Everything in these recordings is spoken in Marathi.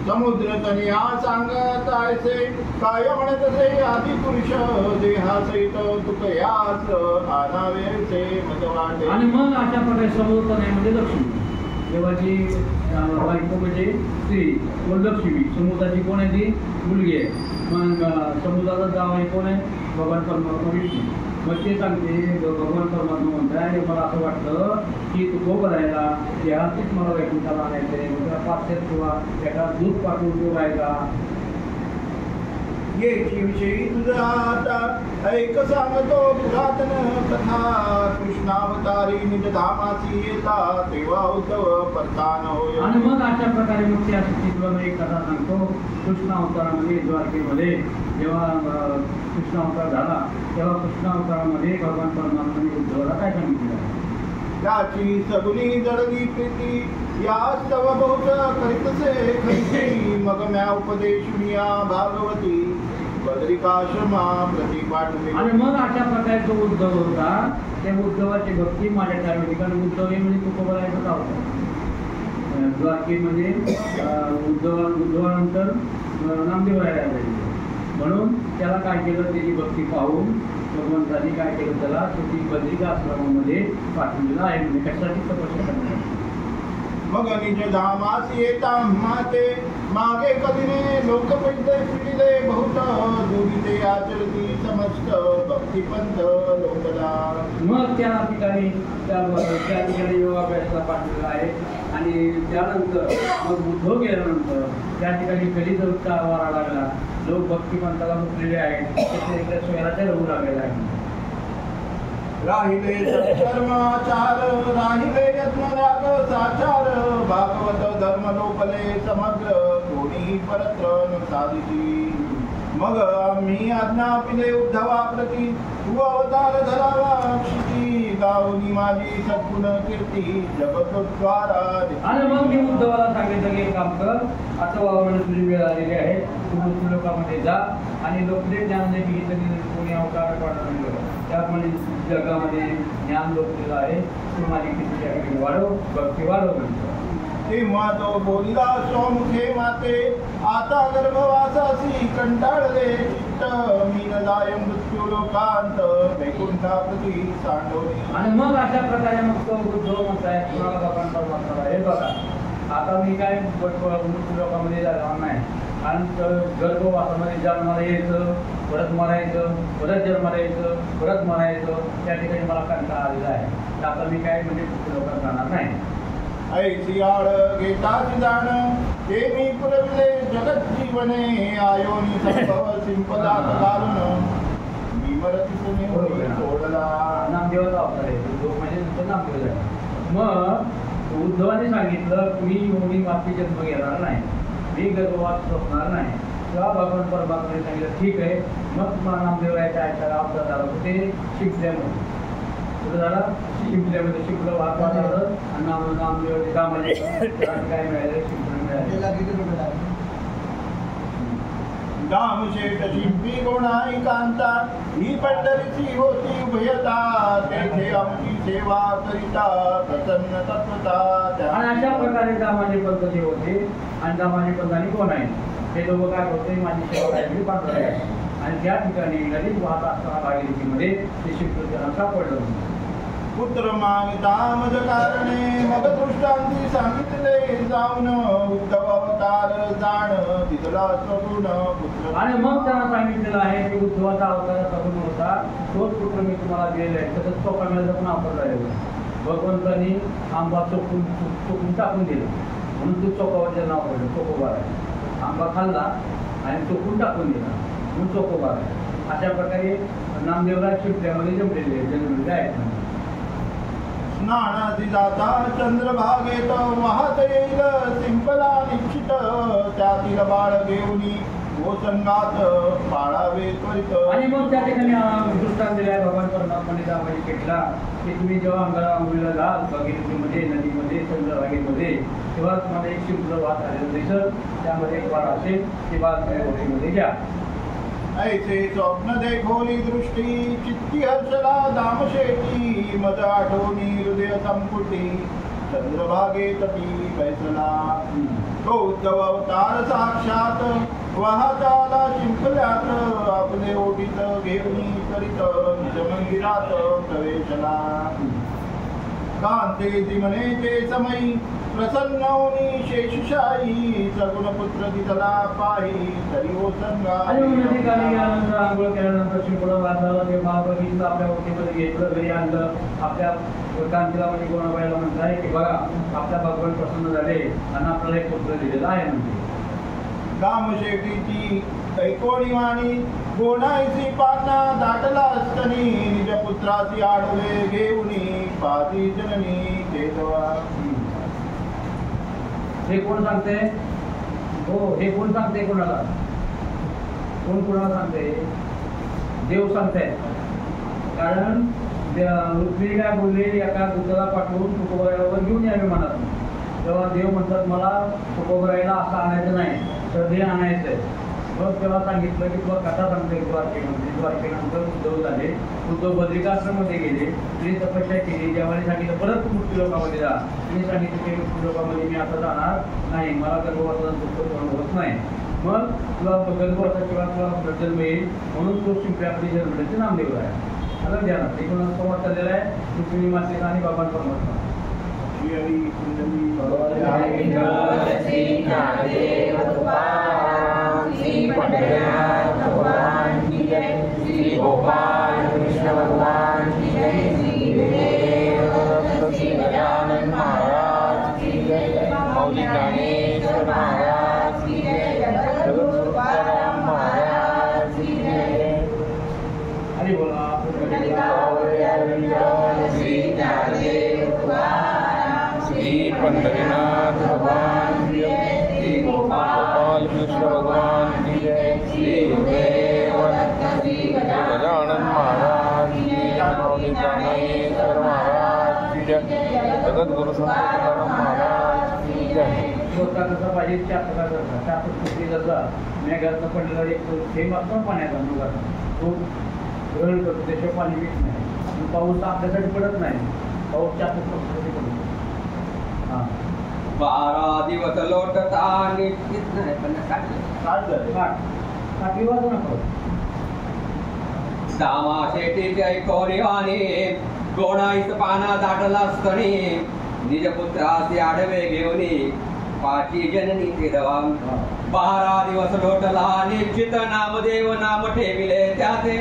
समुद्र तनिया सांगत ऐसे काय म्हणतसे आदि पुरुष देहासहित तुकयाच आनावेचे मत वाटे. आणि मग अशा प्रकारे समुद्र तनयामध्ये लक्ष्मी देवाची बायको म्हणजे स्त्री व लक्ष्मी. समुद्राची कोण आहे ती मुलगी आहे. मग समुद्राचा जाव आहे कोण आहे भगवान परमात्मा विष्णू. मग ते सांगते भगवान परमात्मा म्हणताय मला असं वाटतं की तू गोबर राहायला देहातीच मला वैकुंठाला आणायचंय त्या पाचशेत किंवा एका दूध पाठवून तो राहायचा. येची विषयी तुझा आता ऐक सांगतो पुरातन कथा. कृष्णावतारी निज धामासी येता तेव्हा उद्धव परतान होय. आणि मग अशा प्रकारे मग त्या तुला एक कथा सांगतो. कृष्णावतारामध्ये द्वारकेमध्ये जेव्हा कृष्णावतार झाला तेव्हा कृष्णावतारामध्ये भगवान परमात्माने उद्धवाला काय सांगितलं. त्याची सगुनी जडली प्रीती यास्तव बहुत करीतसे खैती. मग म्या उपदेशुनिया भागवती बद्रिकाश्रमा प्रति पाठवे. आणि मग अशा प्रकारे जो उद्धव होता त्या उद्धवाची भक्ती माझ्या ठरवली. कारण उद्धव हे म्हणजे तुकोबरायचं गाव होतं द्वारकेमध्ये. उद्धवानंतर नामदेव राहायला पाहिजे म्हणून त्याला काय केलं त्याची भक्ती पाहून भगवंतांनी काय केलं त्याला शेवटी बद्रिका आश्रमामध्ये पाठवलेलं आहे. म्हणजे कशासाठी तपस्या करणार. मग निज धामास येता माते मागे कधीने लोकपंथ पिढिले बहुत दुरिते आचरती समस्त भक्तिपंथ लोकला. मग त्या ठिकाणी त्या ठिकाणी योगाभ्यासाला पाठवलेला आहे. आणि त्यानंतर मग उद्धव गेल्यानंतर त्या ठिकाणी कलियुगचा वारा लागला. लोक भक्तिपंथाला मुकलेले आहेत. ते स्वराज्य रहू लागलेला आहे. राहिले सत्कर्माचार राहिले यत्नराग साचार. भागवत धर्म लोपले समग्र कोणी परत्र न साधिती. मग आम्ही आज्ञा पिले उद्धवा प्रती तू अवतार धरावा क्षिती. गावनी माझी सद्गुण कीर्ती जगद्वारा. आणि मग मी उद्धवाला सांगितलं की एक काम कर आता वावरणे तुझी वेळ आलेली आहे. तू लोकांमध्ये जा आणि लोकले ज्ञान जे घेतलं कोणी अवतार पाठवलं त्याप्रमाणे जगामध्ये ज्ञान लोकलेलं आहे. तू माझी किती वाढव भक्ती वाढव म्हणतो. तेव्हा तो बोलिला स्वमुखे माते आता गर्भवासासी कंटाळले चित्त. मी न जाय मृत्यू लोकांत वैकुंठा प्रती सांडवली. आणि मग अशा प्रकारे मग तो उद्धव म्हणताय कुणाला भगवान परमात्मा हे बघा आता मी काय मृत्यू लोकांमध्ये जाणार नाही. कारण गर्भवासामध्ये जन्माला यायचं परत मरायचं परत जन्माला यायचं परत मरायचं त्या ठिकाणी मला कंटाळा आलेला आहे. तर आता मी काय म्हणजे मृत्यू लोकांत जाणार नाही. ऐसी आळ घेताच जाण ते मी पुरविले जगत जीवने. आयोनी संभव सिंपदा कारुण मी मरती पुणे सोडला. नामदेवाचा अवतार आहे उद्धव म्हणजे नुसतं नामदेव आहे. मग उद्धवाने सांगितलं मी योनी माफी जन्म घेणार नाही. मी गर्भवास सोडणार नाही. तेव्हा भगवान परमात्माने सांगितलं ठीक आहे. मग तुम्हाला नामदेव राहायचा ऐकायला अवतार झाला ते शिकल्यामध्ये कुठं झाला शिकल्यामध्ये शिकलं वाहता झालं आणि नामदेव कामाचे काय मिळालं शिक्षण मिळालं. दामशेठ शिंपी गोणाई कांता ही पंढरीची होती उभयता. तेथे आमची सेवा करिता प्रसन्न तत्वता. आणि अशा प्रकारे दामाजी पंत जे होते आणि दामाजी पंतांनी कोण आहे हे लोक काय होते माझी सेवा करायची पात्र आहे. आणि त्या ठिकाणी नदीत वाहत असताना भागीरथीमध्ये ते शिकलो त्यांना सापडलं. पुत्र मागता मज कारणे मग दृष्टांती सांगितले जाऊन. उद्धव अवतार जाण तिथला सगुण पुत्र. आणि मग त्यांना सांगितलेलं आहे की उद्धवाचा अवतार सगुण होता तोच पुत्र मी तुम्हाला दिलेला आहे. तसंच तो कमळाचं पण वापरला आहे. भगवंतांनी आंबा चोखून टाकून दिलं म्हणून तू चोकोबाचं नाव पडलं चोकोबार आहे. आंबा खाल्ला आणि चोखून टाकून दिला म्हणून चोकोबार आहे. अशा प्रकारे नामदेवराज शिवल्यामध्ये जमलेले जन्मलेले आहेत. स्नानाची जाता चंद्रभागेत वाहत येईल सिंपला निश्चित. त्यातील बाळ घेऊनी संघात पाळावे त्वरित. आणि मग त्या ठिकाणी दृष्टांत दिलाय भगवान परमात्माने दामाजी पेटला की तुम्ही जेव्हा अंगाला घाल भागीरथीमध्ये नदीमध्ये चंद्रभागेमध्ये तेव्हा तुम्हाला एक शिंपलं वाहत आलेलं दिसत. त्यामध्ये एक वाढ असेल ती वाद ओटीमध्ये घ्या. ऐसे स्वप्न देखोली दृष्टी चित्ती हर्षला दामशेटी. मज आठवणी हृदय संपुटी चंद्रभागे तटी बैसला तो उद्धव अवतार साक्षात वाहताला शिंपल्यात आपले ओटीत घेऊन करीत निज मंदिरात प्रवेशला कांतेची म्हणेचे समयी प्रसन्न होनी शेषशाही सगुणपुत्र दिसला पाही तरी ओ संगा आंघोळ केल्यानंतर शिंपडा बांधाला ते महाबळीचं आपल्या ओटीमध्ये घेतलं घरी आणलं आपल्या कांतीला म्हणजे गोणाबाईला म्हणताय की बघा आपल्या भगवान प्रसन्न झाले आणि आपल्याला एक पुत्र दिलेला आहे म्हणजे कामशेटीची कैकोणी वाणी गोणाईसी पाना दाटला असतनी निज पुत्रासी आडवे घेऊनी पाती जननी देवा हे कोण सांगते हो हे कोण सांगते कोणाला कोण कोणाला सांगते देव सांगते कारण रुक्मिणी काय बोलले एका दुधाला पाठवून तुकोबरायला घेऊन यावे म्हणत तेव्हा देव म्हणतात मला तुकोबरायला असं आणायचं नाही तर हे आणायचं आहे मग तेव्हा सांगितलं की तुला कथा सांगते द्वारकेमध्ये द्वारकेनंतर उद्धव झाले उद्धव बद्रिकाश्रममध्ये गेले तिने तपस्या केली जेव्हा सांगितलं परत मृत्यू लोकांमध्ये जा तिने सांगितलं की मृत्यू लोकांमध्ये मी आता जाणार नाही मला गर्भवासाचा दुःख होत नाही मग तुला गर्भवासा किंवा तुला जन्म येईल म्हणून तो शिंपल्यामध्ये जन्मण्याचे नामदेव आहे आता ध्यानात एकूण संवाद चाललेला आहे रुक्मिणी मातेचा आणि बाबा परमात्मा गोपाल कृष्ण भगवान की जय श्री गजानन महाराज की जय मौली ज्ञानेश्वर महाराज की जय जगद्गुरु महाराज की जय हरि बोला श्री ज्ञानदेव श्री पंढरीनाथ भगवान की जय श्री गोपाल कृष्ण भगवान की जय श्री गुरुदेव गजानन महाराज की जय मौली ज्ञानेश्वर महाराज की जय जगद्गुरु तुकाराम महाराज की जय स्वतः कसा पाहिजे चापट कुठली जसा मेघातनं पडलेला एक थेंब असतो पाण्याचा मृगाचा तो ग्रहण करतो त्याशिवाय पाणी येत नाही पाऊस आपल्यासाठी पडत नाही पाऊस चापट पडतो हां 12 दिवस लोटता निश्चित नाही पण काठी वाजू नका दामा शेटीचे ऐकोनी वाणी गोणाईस पाना दाटला असतणी निज पुत्रासी आडवे घेऊनी पाची जननी ते दवा 12 दिवस लोटला निश्चित नामदेव नाम ठेविले त्याचे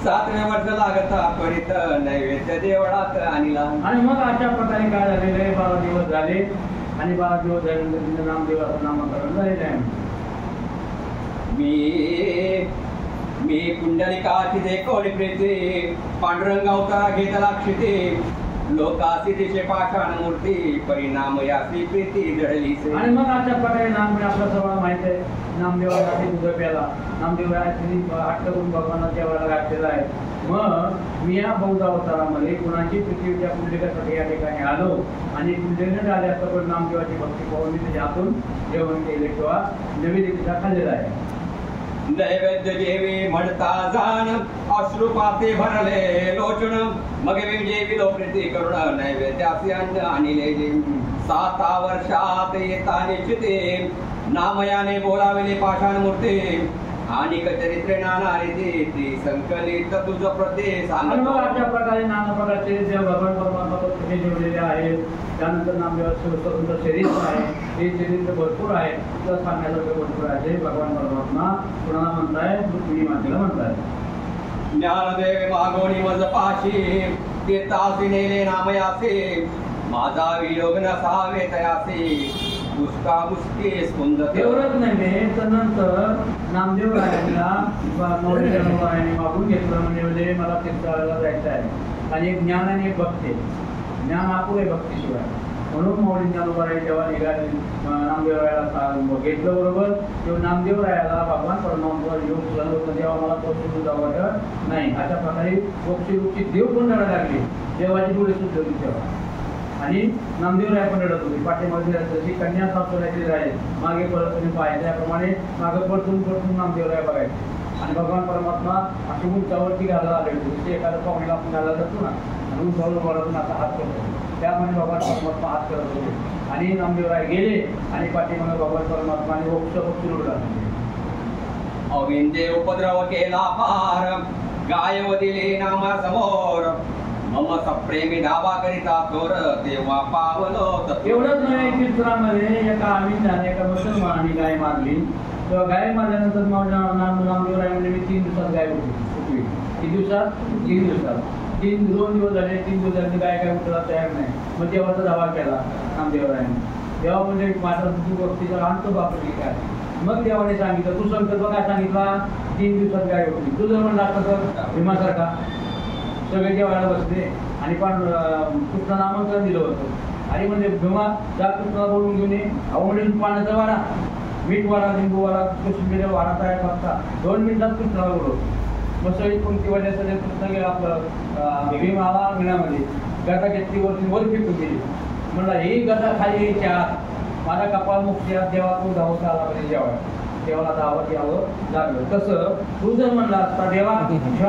7वें वर्ष लागता त्वरित नैवेद्य देवळात आणला आणि मग अशा प्रकारे काय झालेले 12 दिवस झाले आणि 12 दिवस झाल्यानंतर नामदेवाचं नामकरण झालेलं आहे मी कुंडलिकाची देखोली प्रीती पांडुरंग अवतारा घेतला क्षिती लोकासी दिशे पाषाण मूर्ती परिणाम यासी प्रीती जडली आणि मग अशा प्रकारे नाम आपल्या सर्वांना माहित आहे नामदेवासाठी दूध प्याला नामदेवाची हट्ट करून भगवानाला देवाला घातलेला आहे मग मी या बौद्ध अवतारामध्ये कुणाची पृथ्वीच्या कुंडलिकासाठी या ठिकाणी आलो आणि कुंडलीने झाले असता पण नामदेवाची भक्ती पाहून मी त्याच्या हातून जेवण केले किंवा नैवेद्य खाल्लेला आहे नैवेद्य देवी म्हणता जाण अश्रुपाते भरले लोचन मग जेविलो प्रीती करुण नैवेद्यासी अन्न आणले 7 वर्षात येता निश्चिते नामयाने बोलाविले पाषाण मूर्ती आणि चरित्रे नाना रीती संकलित तुझ प्रदेश अशा प्रकारे नाना प्रकारचे जे भगवान परमात्मा कुठे जोडलेले आहेत त्यानंतर नामदेवाचं स्वतंत्र शरीर आहे हे शरीर भरपूर आहे तर सांगण्यासारखं भरपूर आहे भगवान परमात्मा कुणाला म्हणताय रुक्मिणी मातेला म्हणताय ज्ञानदेव मागोणी मज पाशी तीर्थासी नेले नामयासे माझा वियोग नसावे तयासे मुस्का मुस्के स्कुंद एवढंच नाही तर नंतर नामदेव रायांना मौली रायांनी मागून घेतलं म्हणजे मला तीर्थाला जायचं आहे आणि एक ज्ञान आणि एक भक्ती ज्ञान अपुरे भक्तीशिवाय म्हणून मौली ज्ञानोबाई जेव्हा निघाले नामदेव रायाला घेतलं बरोबर तेव्हा नामदेव रायाला भगवान परमात्मा योग झालं होतं तेव्हा मला पोचून जावं वाटत नाही अशा प्रकारे पक्षी देव पण रडायला लागली देवाची डोळे सुद्धा होती तेव्हा आणि नामदेव राय पण रडत होते पाठीमागे जशी कन्या सापडायची राहील मागे परत तुम्ही पाहायचे त्याप्रमाणे मागे परतून नामदेव राय बघायचे आणि भगवान परमात्मा अशी उंचावरती घालायला आले होते जसे एखाद्या पाहुण्याला आपण घालायला जातो ना आणि उंचावर वरातून आता हात करतो त्यामध्ये भगवान परमात्मा हात करत होते आणि नामदेवराय गेले आणि पाठीमागे भगवान परमात्मा आणि मोक्ष सुरू झाले. अविंदे उपद्रव केला पार गायव दिले नामा समोर मम सप्रेमी धावा करिता तोर तेव्हा पावलो एवढंच नाही कीर्तनामध्ये एका अविंदाने एका मुसलमानाने गाय मारली. तेव्हा गाय मारल्यानंतर नामदेवराय म्हणजे मी 3 दिवसात गाय उठली. किती दिवसात? 3 दिवसात. 2 दिवस झाले. 3 दिवस झाले गाय काय उठला तयार नाही. मग देवाचा धावा केला नामदेवरायाने. देवा म्हणजे माझा तू भक्तीचा अंत बापली काय. मग देवाने सांगितलं तू संकल्प काय सांगितला 3 दिवसात गाय उठली. तू जर म्हणला तर भीमासारखा सगळे जेवायला बसले आणि पण कृष्णाला आमंत्रण दिलं होतं आणि म्हणजे भीमा त्या कृष्णाला बोलून घेऊन ये अहो म्हणजे पाण्याचा वाडा मीठ वाडा लिंबू वाडा कोशिंबीर वाडा तयार करता 2 मिनिटात कृष्णाला बोलवतो. मग सगळी कोणती वाड्यासाठी कृष्ण गेला आपलं भीम आला अंगणामध्ये गदा घेतली वरती वर फेकून गेली. म्हणला ही गदा खाली यायच्या माझा कपाळ मुक्ती देवा तू धावता आला पाहिजे जेवाय देवाला धावत यावं लागलं. तसं तू जर म्हणला असता देवा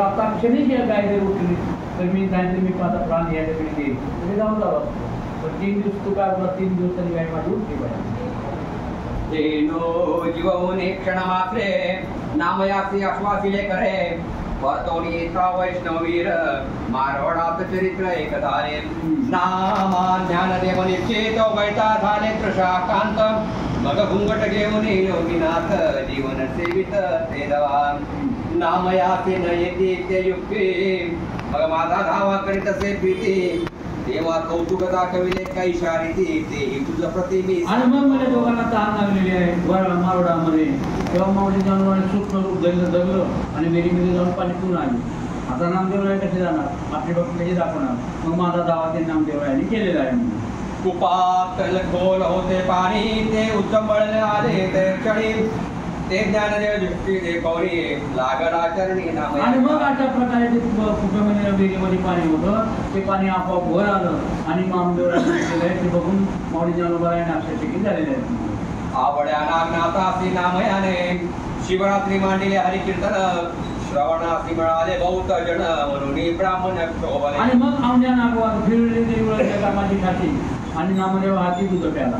आता क्षणिक गाय जर उठली तर मी सांगितलं मी माझा प्राण याच्याकडे देईल तुम्ही जाऊन जावं असतो. पण 3 दिवस तू काय बोला 3 दिवसांनी गाय माझी उठली पाहिजे. तेनो जीवने क्षण मात्रे नामयासी आश्वासिले करे वर्तोनी वैष्णवीर मारवाडात चरित्र एकधारे नामा ज्ञानदेव निश्चित वैता झाले प्रशाकांत मग घुंगट घेऊन योगीनाथ जीवन सेवित ते दवान नामयासी न येते ते युक्ती मग माझा धावा करीत असे प्रीती देवा कौतुक दाखविले काही शारीती तेही तुझं प्रतिमी. आणि मग मला दोघांना तहान लागलेली आहे मारवाडामध्ये. तेव्हा मावळी जाऊन सूक्ष्म रूप जगलं आणि मेरीमध्ये जाऊन पाणी पिऊन आली. आता नामदेवराय कसे जाणार आपली भक्ती कशी दाखवणार. मग माझा दावा ते नामदेवरायांनी केलेला आहे. कुपात खोल होते पाणी ते उचंबळले आले ते क्षणी ते ज्ञानदेव दृष्टी देखवली लागला चरणी नाम. आणि मग अशा प्रकारे ते कुपेमध्ये विहिरीमध्ये पाणी होतं ते पाणी आपोआप वर आलं आणि नामदेवराय ते बघून माऊली ज्ञानोबारायाने आश्चर्यचकित झालेले आहेत. आवड्या नागनाथासी नामयाने शिवरात्री मांडले हरिकीर्तन श्रवणासी मिळाले बहुत जन म्हणून ब्राह्मण शोभले. आणि मग आमच्या नागवार फिरले देवळाच्या कामाची खाती आणि नामदेव हाती दूध प्याला.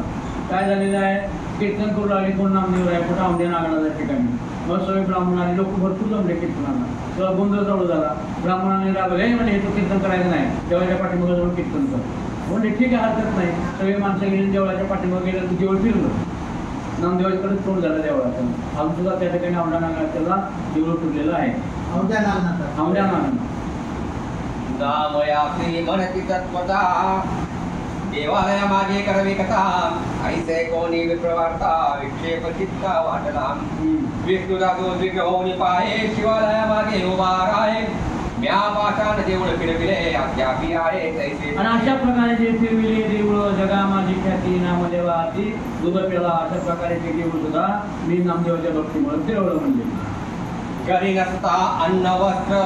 काय झालेलं आहे कीर्तन करू लागले कोण नामदेवराय कुठं आमच्या नागनाच्या ठिकाणी. मग सगळे ब्राह्मण आणि लोक भरपूर जमले कीर्तनाला. तेव्हा गोंधळ चालू झाला. ब्राह्मणाने रागले म्हणजे हे तो कीर्तन करायचं नाही देवाच्या पाठीमागे जाऊन कीर्तन कर. म्हणजे ठीक आहे हरकत नाही. सगळे माणसं गेले देवळाच्या पाठीमागे गेलं तर देवळ फिरलं. नामदेवाकडे तोंड झालं देवळाचं. अजून सुद्धा त्या ठिकाणी औंढा नागनाथला देऊळ फिरलेलं आहे. औंढा नागनाथ नामयासी म्हणती तत्वता देवालया मागे करवी कथा ऐसे कोणी विप्रवार्ता विक्षेप चित्ता वाटला विष्णुदासो दिव्य होऊन पाहे शिवालया मागे उभा राहे म्या पाषाण देऊळ फिरविले अद्यापी आहे तैसे. आणि अशा प्रकारे जे फिरविले देऊळ जगा माझी ख्याती नामदेवाची दूध पेला अशा प्रकारे ते देऊळ सुद्धा मी नामदेवाच्या भक्तीमुळे फिरवलं. म्हणजे घरी नसता अन्न वस्त्र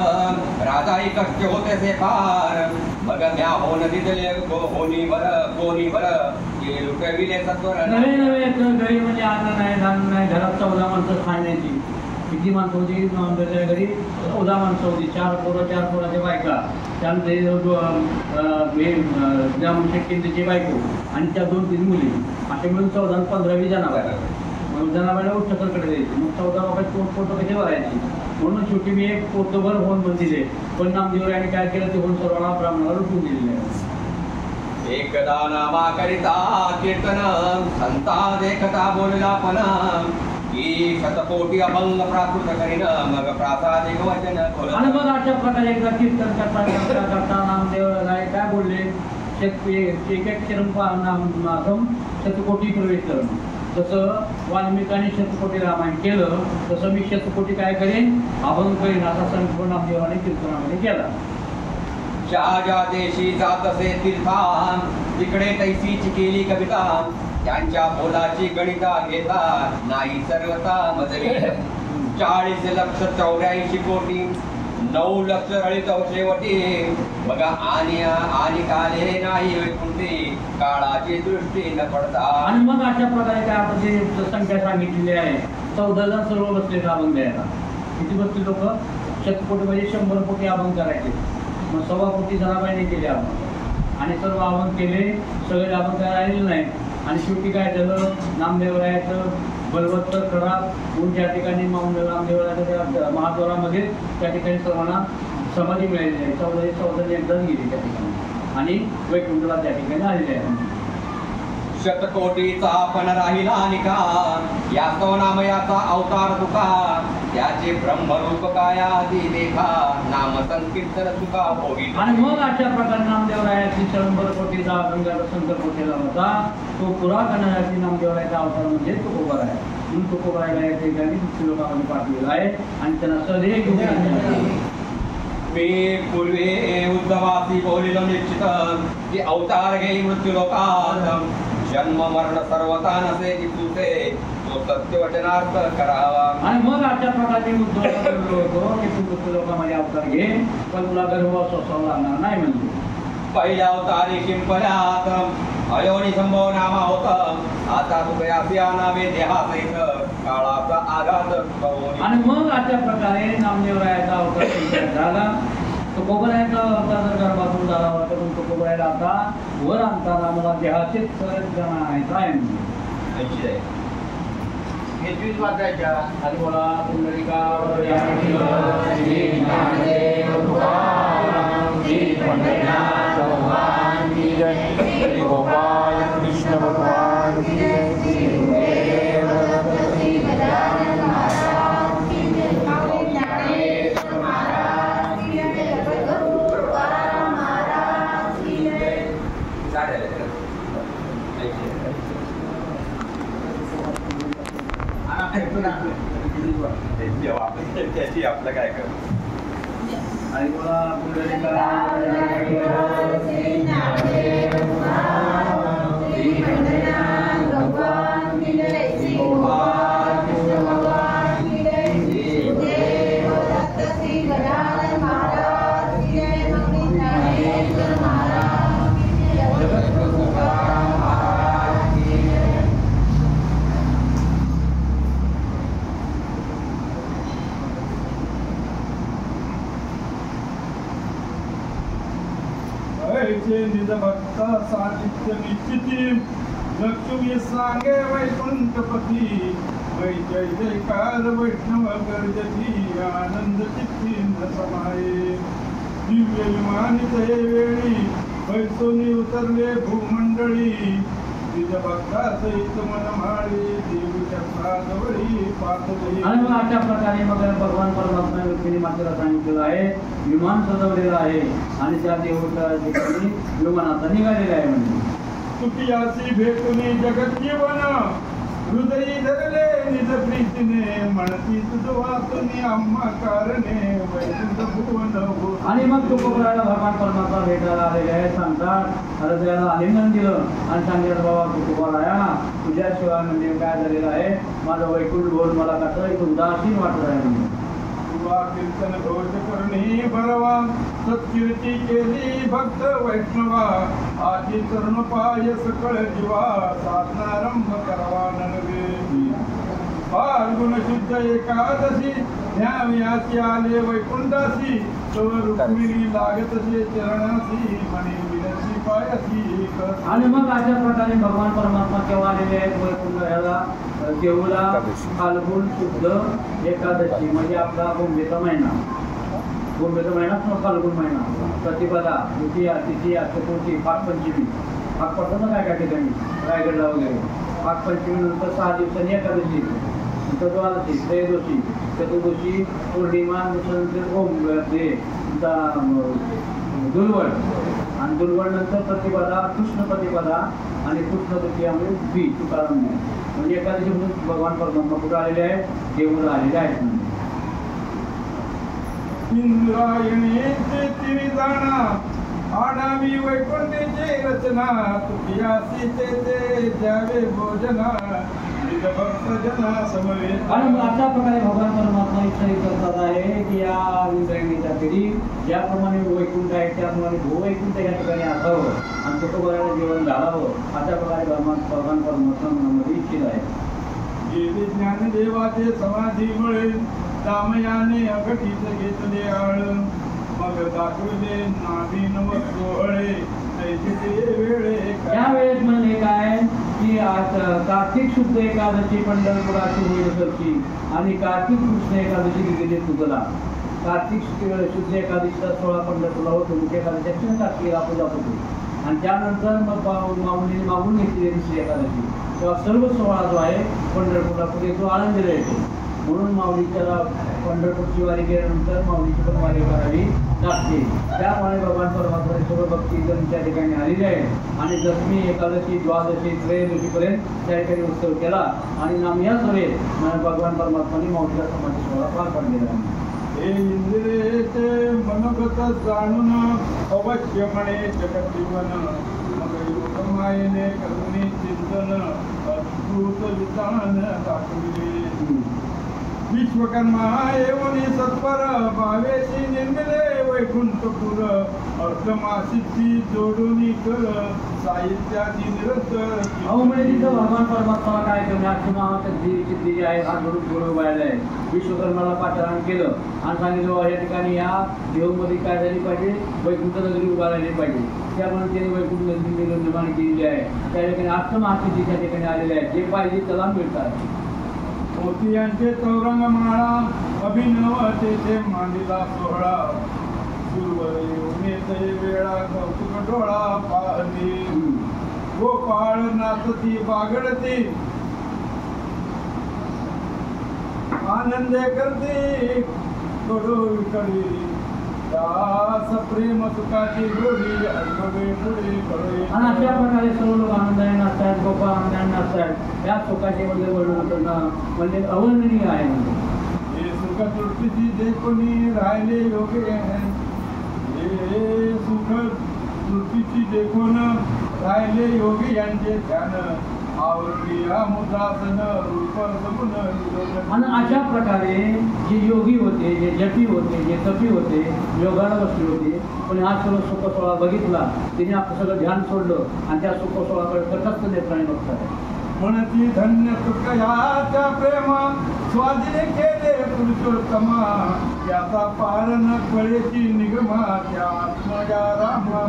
राजाही कष्ट होते से फार मग म्या होन दिदले कोणी बर ये लुटविले सत्वर नवे घरी म्हणजे अन्न नाही धान्य नाही. घरात 14 माणसं खाण्याची किती माणसं होती नामदेवाच्या घरी 14 माणसं होती. 4 पोराच्या बायका त्यामध्ये शेट्टींची बायको आणि त्या 2-3 मुली असे मिळून 14-15-20 जणांना जनाबाईला उठ्ठकडे द्यायची. मग 14 लोकांचे फोटो कसे भरायचे म्हणून शेवटी मी एक पोटभर होऊन पण दिले. पण नामदेवरायाने काय केलं ते होऊन सर्वांना ब्राह्मणाला लुटून दिलेले आहे. एकदा नामा करिता कीर्तन संता देखता बोलला पण की शतकोटी अभंग प्राकृत करीन मग प्रासादिक वचन. आणि मग अशा प्रकारे एकदा कीर्तन करता नामदेवराय काय बोलले एक नाम शतकोटी प्रवेश करणं. जसं वाल्मिकाने शतकोटी रामायण केलं तसं मी शतकोटी काय करेन अभंग करेन असा संकल्प नामदेवाने कीर्तनामध्ये केला. ज्या ज्या देशी जात असे तीर्थान तिकडे तैसीची केली कविता त्यांच्या बोलाची गणिता घेता नाही सर्वता मजली 40,84,00,000 कोटी 9 लक्ष रळीत शेवटी बघा आणि काले नाही वैकुंठी काळाची दृष्टी न पडता. आणि मग अशा प्रकारे काय आपण जे संख्या सांगितलेली आहे 14 जण सर्व बसले अभंग द्यायला. किती बसले लोक 100 कोटी म्हणजे 100 कोटी अभंग करायचे. मग 1.25 कोटी जनाबाईने केले अभंग. आणि सर्व आव्हान केले, सगळे आपण काय राहिलेलं नाही. आणि शेवटी काय झालं, नामदेवरायाचं बलवत्तर खराब ऊन त्या ठिकाणी नामदेवरायाच्या महाद्वारामध्ये त्या ठिकाणी सर्वांना समाधी मिळालेली आहे. 14 एकदाच गेली त्या ठिकाणी आणि वैकुंठला त्या ठिकाणी आलेले आहे. शतकोटीचा पण राहिला निकाल, या नामयाचा अवतार तुका, त्याचे ब्रह्मरूप काय आधी देखा, नाम संकीर्तन तुका होईल. आणि मग अशा प्रकारे नामदेवरायाची 100 कोटीचा गंगाधर शंकर कोटीला होता. तो पुरा करण्यासाठी नामदेवरायाचा अवतार म्हणजे तुकोबार आहे. म्हणून तुकोबाराला या ठिकाणी श्लोकामध्ये पाठवलेला आहे आणि त्यांना सदैव घेऊन मी पूर्वी उद्धवासी बोलिलो निश्चित की अवतार घेई मृत्यू लोकात, जन्म मरण सर्वता नसे तुझे, तो सत्यवचनार्थ करावा. आणि मग अशा प्रकारे उद्धवाला बोललो होतो की तू मृत्यू लोकांमध्ये अवतार घे, पण तुला गर्भ सोसावा लागणार नाही म्हणजे. पहिल्या अवतारी शिंपल्यात अयोनी संभव नामा होत, आता तुकयासिया नावे देहासहित काळाचा आघात पाहून. आणि मग अशा प्रकारे नामदेवरायाचा अवतार झाला. तुकोबरायाचा अवतार जर गर्भातून झाला होता, पण तुकोबरायाला आता वर आणताना मला देहाचेच जाणार आहे. वाचायच्या आणि मला पुंडलिका गोपाल कृष्ण भगवान की त्याची आपलं काय कर. आणि मला पुंडलिका निज भक्त साधित्य निश्चिती, लक्ष्मी सांगे वैकुंठपती, वै जय जयकार वैष्णव गर्जती, आनंद चित्ती न समाये. दिव्य विमानित हे वेळी वैसोनी उतरले भूमंडळी, निज भक्ता सहित मनमाळी, देवीच्या साजवळी पातळी. आणि मग अशा प्रकारे मग भगवान परमात्मा व्यक्तीने मात्र सांगितलेलं आहे, विमान सजवलेलं आहे आणि त्या देवता ठिकाणी विमानाचा निघालेला आहे. म्हणजे तुटियासी भेटुनी जगत जीवन, हृदयी धरले निज प्रीतीने, म्हणती तुझ वाचुनी आम्हा कारणे, वैकुंठ भुवन हो. आणि मग तुकोबरायाला भगवान परमात्मा भेटायला आलेले आहे. सांगतात हृदयाला आलिंगन दिलं आणि सांगितलं, बाबा तुकोबराया तुझ्याशिवाय म्हणजे काय झालेलं आहे, माझं वैकुंठ बोल मला कसं एक उदासीन वाटत आहे. म्हणजे कीर्तन घोष करणी भरवा, सत्कीर्ती केली भक्त वैष्णवा, आजी तरुण पाय सकळ जीवा, साधनारंभ करावा ननवे. फाल्गुन शुद्ध एकादशी, न्याव्यासी आले वैकुंठासी, तव रुक्मिणी लागतसे चरणासी, म्हणे विनसी पायासी. आणि मग अशा प्रकारे भगवान परमात्मा केव्हा आलेले आहेत वैकुंठाला, देऊला फाल्गुन शुद्ध एकादशी म्हणजे आपला बोंबेचा महिना. बोंबेचा महिना किंवा फाल्गुन महिना, प्रतिपदा, द्वितीया, तृतीया, चतुर्थी, पाकपंचमी. पाक पडतो ना काय काय ठिकाणी रायगडला वगैरे. पाकपंचमी नंतर 6 दिवसांनी एकादशी, द्वादशी, त्रयोदशी, चतुर्दशी, पौर्णिमा, दुर्वळ आणि दुर्वळ नंतर प्रतिपदा, कृष्ण प्रतिपदा आणि कृष्ण तृतीयामध्ये बी तुकाराम. म्हणजे एकादशी म्हणून भगवान परमात्मा कुठे आलेले आहेत, देऊला आलेले आहेत. इंद्रायणीचे तिरी जाणा, आडावी वैकुंठीची रचना, तुझ्यासीचे ते द्यावे भोजना, निज भक्त जना समवेत. आणि अशा प्रकारे भगवान परमात्मा इच्छा करतात आहे की या इंद्रायणीच्या पिढी ज्याप्रमाणे वैकुंठ आहे त्याप्रमाणे भूवैकुंठ या ठिकाणी असावं आणि तुकोबरायाला जीवन घालावं, अशा प्रकारे भगवान परमात्मा मनामध्ये इच्छित आहे. गेले ज्ञानदेवाचे समाधीमुळे, दामयाने अघटित घेतले आळ, मग दाखविले नाभी नव सोहळे, त्यावेळेस म्हणजे काय की आज कार्तिक शुद्ध एकादशी पंढरपुराची होईल सरची आणि कार्तिक कृष्ण एकादशी गेली तुझला. कार्तिक शुद्ध एकादशीचा 16 पंढरपूरला होतो, मुख्य एकादशी कार्तिकीला पूजा होते आणि त्यानंतर मग माऊलीने मागून घेतली दुसरी एकादशी. तेव्हा सर्व सोहळा जो आहे पंढरपूरला पुढे तो आनंदीला येतो. म्हणून माऊलीच्या पंढरपूरची वारी केल्यानंतर माऊलीची पण वारी करावी लागते. त्यामुळे भगवान परमात्मा सर्व भक्तीजन त्या ठिकाणी आलेले आहेत आणि दशमी एकादशी द्वादशी त्रयोदशीपर्यंत त्या ठिकाणी उत्सव केला आणि नाम या सभेत भगवान परमात्माने माऊलीचा समाधी सोहळा पार पाडलेला आहे. हे इंद्रियेचे मनोगत जाणून अवश्य म्हणे जगजीवन मग योगमायेने करुणी चिंतन अद्भुत विधान दाखविले. विश्वकर्मा येऊनी सत्वर भावेशी निर्मिले वैकुंठपुर अर्धमासिद्धी जोडून कर साहित्याची निरंतर. अहो म्हणजे तिथं भगवान परमात्माला काय सिद्धी जी आहे हा जोडून जोडून व्हायला आहे. विश्वकर्माला पाचारण केलं आणि सांगितलं या ठिकाणी या देवमध्ये काय झाली पाहिजे, वैकुंठ नगरी उभा राहिली पाहिजे. त्यामुळे त्यांनी वैकुंठ नगरी निर्माण केलेली आहे. त्या ठिकाणी अष्टमहासिद्धी त्या ठिकाणी आलेल्या आहेत. जे पाहिजे त्याला मिळतात. मोतियांचे चौरंगमाळा अभिनव तेथे मांडीला सोहळा सुरवर येऊन वेळा कौतुक डोळा पाहती. गोपाळ नाचती बागडती आनंदे करते कडोळी दास प्रेम सुखाची गोडी अनुभवे पुढे कळे. आणि अशा प्रकारे सर्व लोक आनंदाने नाचतात, गोपाळ आनंदाने नाचतात. या सुखाचे म्हणजे वर्णन करणं म्हणजे अवर्णनीय आहे. म्हणजे हे सुख तृप्तीची जे कोणी राहिले योग्य हे सुख तृप्तीची जे कोण राहिले योगी यांचे ध्यान आणि अशा प्रकारे जे योगी होते, जे जपी होते, जे तपी होते, योगाला बसले होते, पण हा सर्व सुख सोहळा बघितला तिने आपलं सगळं ध्यान सोडलं आणि त्या सुख सोहळाकडे तटस्थ नेत्राने बघतात. म्हणती धन्य तुकयाच्या प्रेम स्वाधीन केले पुरुषोत्तमा त्याचा पार न कळेची निगमा त्या आत्मया रामा.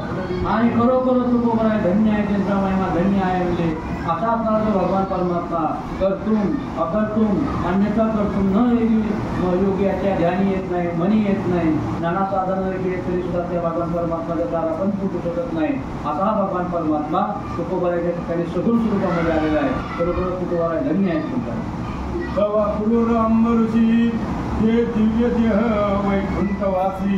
आणि खरोखर तुकोबर आहे, धन्य आहे त्यांचा महिमा, धन्य आहे. म्हणजे असा असणारा जो भगवान परमात्मा कर्तुम अकर्तुम अन्यथा कर्तुम न योग्याच्या ध्यानी येत नाही, मनी येत नाही, नाना साधन केले तरी सुद्धा त्या भगवान परमात्माचा दार आपण फुटू शकत नाही. असा हा भगवान परमात्मा तुकोबराच्या ठिकाणी सगुण स्वरूपामध्ये आलेला आहे. खरोखर तुकोबर आहे, धन्य आहे तुमचा. पुरुर अंबऋषी हे दिव्य देह वैकुंठवासी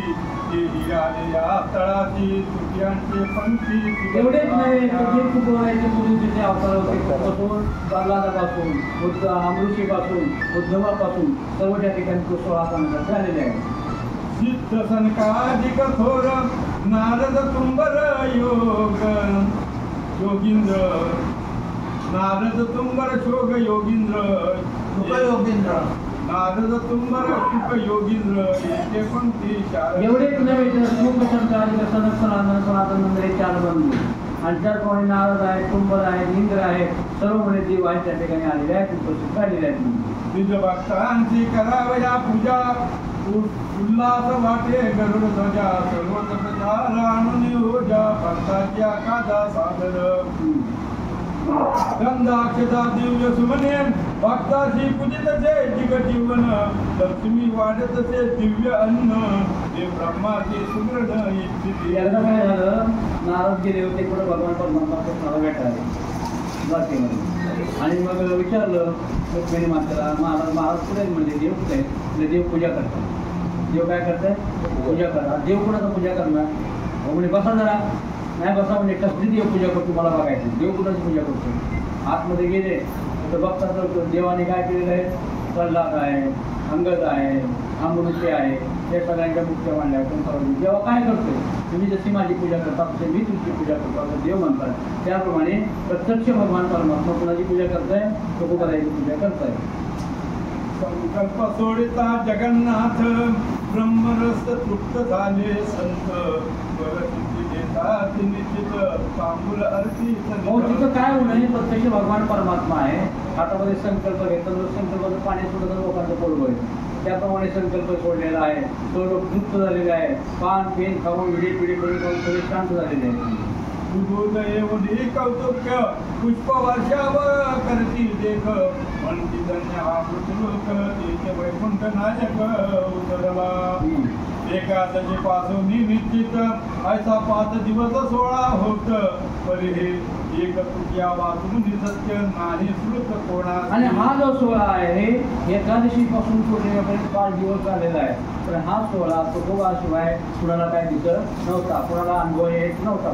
आलेल्या तळाची तुझ्यांचे पंक्ती. एवढेच नाही, जे तुकोबराचे पूर्वी तिथे अवतार होते पासून प्रल्हादापासून अमृषीपासून उद्धवापासून सर्व त्या ठिकाणी तो सोहळा सांगण्यात झालेले आहे. सिद्ध सनकाधिक थोर नारद तुंबर योग योगींद्र नारद तुंबर शोग योगींद्र नारद तुंबर शुक योगींद्र येथे पंक्ती चार. एवढेच नव्हे तर सुख संचारिक सनक सनातन सनातन मंदिर 4 बंधू आणि त्याचप्रमाणे नारद आहे, तुंबर आहे, इंद्र आहे, सर्व म्हणजे देव आहेत त्या ठिकाणी आलेले आहेत, उपस्थित राहिलेले आहेत. निज भक्तांची करावया पूजा उल्हास वाटे गरुड ध्वजा सर्वच प्रचार आणून ओजा भक्ताच्या कादा सादर गंधाक्षता दिव्य सुमने भक्ताशी पूजित जे जिग जीवन तर तुम्ही वाढत ते दिव्य अन्न हे ब्रह्माचे सुदृढ इच्छिती. एकदा काय झालं, नारद गेले होते कुठं भगवान परमात्मा भेटायला द्वारकेमध्ये आणि मग विचारलं रुक्मिणी मातेला, महाराज कुठे म्हणजे देव कुठे आहे? म्हणजे देव पूजा करतात. देव काय करतात? पूजा करतात. देव कुणाचं पूजा करणार? म्हणजे बसा जरा नाही बसा म्हणजे कसली देव पूजा करतो मला बघायचं. देव कुणाची पूजा करतो? आतमध्ये गेले तर बघतात देवाने काय केलेलं आहे, प्रल्हाद आहे, अंगद आहे, अमृषी आहे, हे सगळ्यांच्या मुख्य मांडल्या. देवा काय करतो? तुम्ही जशी माझी पूजा करता तसे मी तुमची पूजा करतो असं देव म्हणतात. त्याप्रमाणे प्रत्यक्ष भगवान परमात्मा कुणाची पूजा करताय? तुकोबराची पूजा करताय. संकल्प सोडिता जगन्नाथ ब्रह्मरस तृप्त झाले संत निश्चित तांबूल आरती. तिथं काय होणं, प्रत्यक्ष भगवान परमात्मा आहे. हातामध्ये संकल्प घेतात, संकल्पाचं पाणी सोडलं लोकांचं पोट भरेल. त्याप्रमाणे संकल्प सोडलेला आहे. तो लोक तृप्त झालेले आहे. पान पेन खाऊन विडी पिढी करून खाऊन सगळे शांत झालेले आहेत. सुदूत येऊनी कौतुक्य पुष्प वर्षाव करती देख म्हणती धन्य हा पृथ्वीलोक तेथे वैकुंठ नायक उतरला एकादशी पासून निश्चित ऐसा 5 दिवस 16 होत परी हे एक तुझ्या वाचून सत्य नाही श्रुत कोणा. आणि हा जो सोहळा आहे एकादशी पासून पौर्णिमेपर्यंत 5 दिवस झालेला आहे. पण हा सोहळा तुकोबाशिवाय कुणाला काय दिसत नव्हता, कुणाला अनुभव येत नव्हता.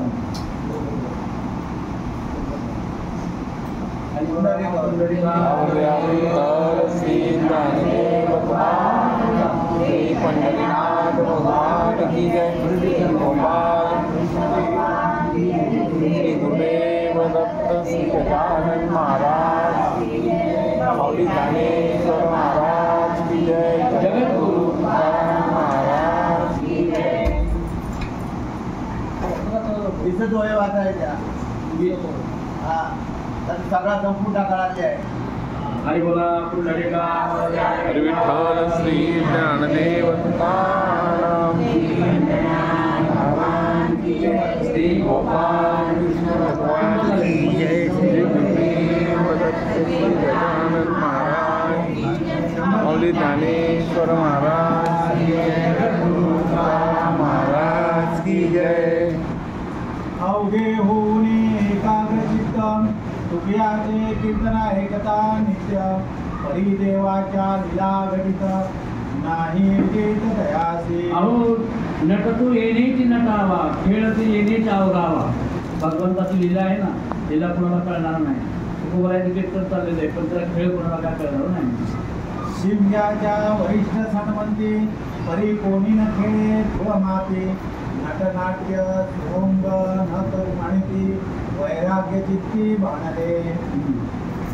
पंढरीनाथ भगवान की जय. श्री गुरुदेव दत्त श्री गजानन महाराज की जय. माऊली ज्ञानेश्वर महाराज की जय. जगद्गुरु महाराज की जय. दिसत डोळे वाचायच्या हा तर सगळा संपूर्ण काळातले आहे. हरी बोला पुंडलिका हरी विठ्ठल श्री ज्ञानदेव तुकाराम श्री गोपाल कृष्ण भगवान की जय. श्री गुरुदेव दत्त श्री गजानन महाराज माऊली ज्ञानेश्वर महाराज की जय. महाराज की जय. अवघे होऊनी एकाग्र चित्तम तुझ्याचे कीर्तन ऐकता नित्य परिदेवाच्या लीला घटित नाही केत दयासी. अहो नटतू येण्याची नटावा, खेळती येण्याची आवरावा. भगवंताची लीला आहे ना, लीला कोणाला कळणार नाही. तुकोबारायचं कीर्तन चाललेलं आहे, पण त्याला खेळ कोणाला काय कळणार नाही. शिमग्याच्या वरिष्ठ सन्मंती परी कोणी न खेळे धुळमाती नटनाट्य सोंग न करू माणिती वैराग्य चित्ती बाणले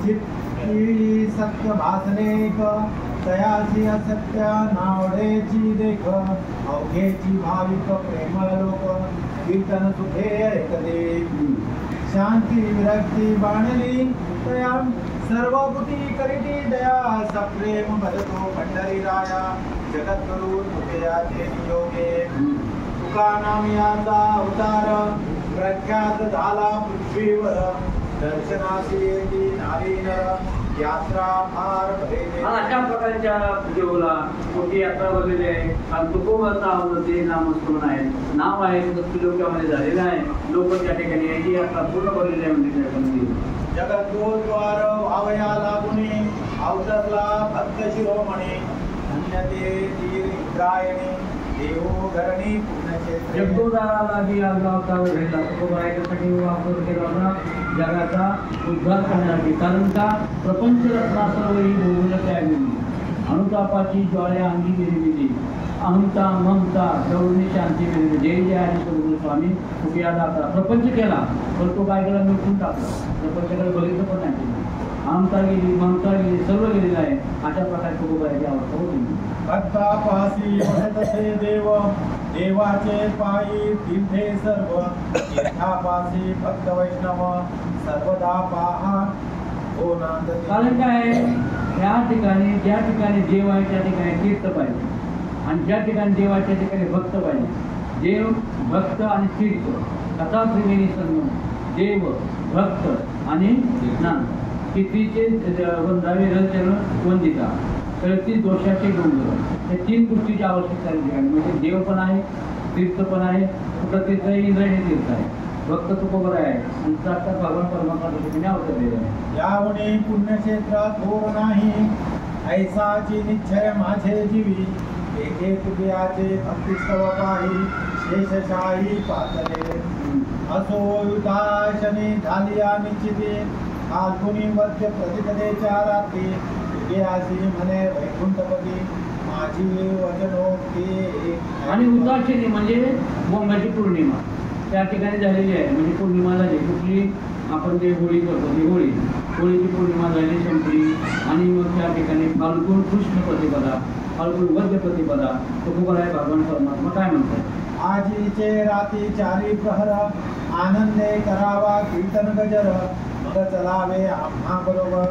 चित्ती सत्य भासलेक तयासी असत्य नावडेची देख अवघेची भाविक प्रेमळ लोक कीर्तन सुखे ऐकले शांती विरक्ती बाणली तया सर्वभूती करीती दया सप्रेम भरतो पंढरी राया जगद्गुरु तुझ्याचे नियोगे तुका नामियाचा अवतार प्रख्यात झाला पृथ्वीवर दर्शनासी येती नारी नर यात्रा फार भरेले. अशा प्रकारच्या देवाला मोठी यात्रा भरलेली आहे. आणि तुकोबाचं ते नामस्मरण आहे, नाव आहे लोकांमध्ये झालेलं आहे. लोक त्या ठिकाणी याची यात्रा पूर्ण भरलेली आहे. म्हणजे जगद्गोद्वार वावया लागुनी अवतरला भक्त शिरोमणी धन्य ते तीर इंद्रायणी देवो घरणी पुण्यक्षेत्र. जगदोदाराला जी अवतार भेटला तुकोबा याच्यासाठी वापर केला होता जगाचा उद्धार करण्यासाठी. कारण का प्रपंच रत्ना सर्व ही भोगून त्यागली अनुतापाची ज्वाळ्या अंगी गेली अहंता ममता दौडणी शांती मिळते. जय जय हरी सद्गुरू स्वामी तुझ्या दाता. प्रपंच केला पण तो काय केला मिळून टाकला. प्रपंचाकडे बघितलं पण नाही. अहंता गेली ममता गेली सर्व गेलेलं आहे. अशा प्रकारे तुकोबाची अवस्था होती. भक्तापासी तसे देव देवाचे पायी तीर्थे सर्व तीर्थापासी भक्त वैष्णव सर्वदा पाहा हो नांद. कारण काय ह्या ठिकाणी ज्या ठिकाणी देव आहे त्या ठिकाणी तीर्थ पाहिजे आणि ज्या ठिकाणी देव आहे त्या ठिकाणी भक्त पाहिजे. देव भक्त आणि तीर्थ कथा त्रिवेणी संगम देव भक्त आणि स्नान कितीचे वंदावे रचरण वंदिता कळती दोषाचे डोंगर या 3 गोष्टीची आवश्यकता आहे. म्हणजे देव पण आहे तीर्थ पण आहे. कुठं तीर्थ आहे इंद्रायणी तीर्थ आहे. भक्त तुकोबर आहे आणि साक्षात भगवान परमात्मा ठिकाणी अवतरलेले आहे. यावणे पुण्यक्षेत्र थोर नाही ऐसाची निश्चय माझे जीवी एके तुझ्याचे भक्तिस्तव पाही शेषशाही पातले असो युधाशनी झालिया निश्चिती काल्पनी वद्य प्रतिपदेच्या रात्री तुझ्यासी म्हणे वैकुंठपती माझी वचनोक्ती. आणि उदासिनी म्हणजे मोंगाची पौर्णिमा त्या ठिकाणी झालेली आहे. म्हणजे पौर्णिमा झाली कुठली आपण जे होळी करतो ती होळीची पौर्णिमा झाली संपली. आणि मग त्या ठिकाणी फाल्गुन कृष्ण प्रतिपदा फाल्गुन वद्य प्रतिपदा तुकोबर आहे भगवान परमात्मा काय म्हणतात. आजीचे राती 4 प्रहर आनंदे करावा कीर्तन गजर मग चलावे आम्हा बरोबर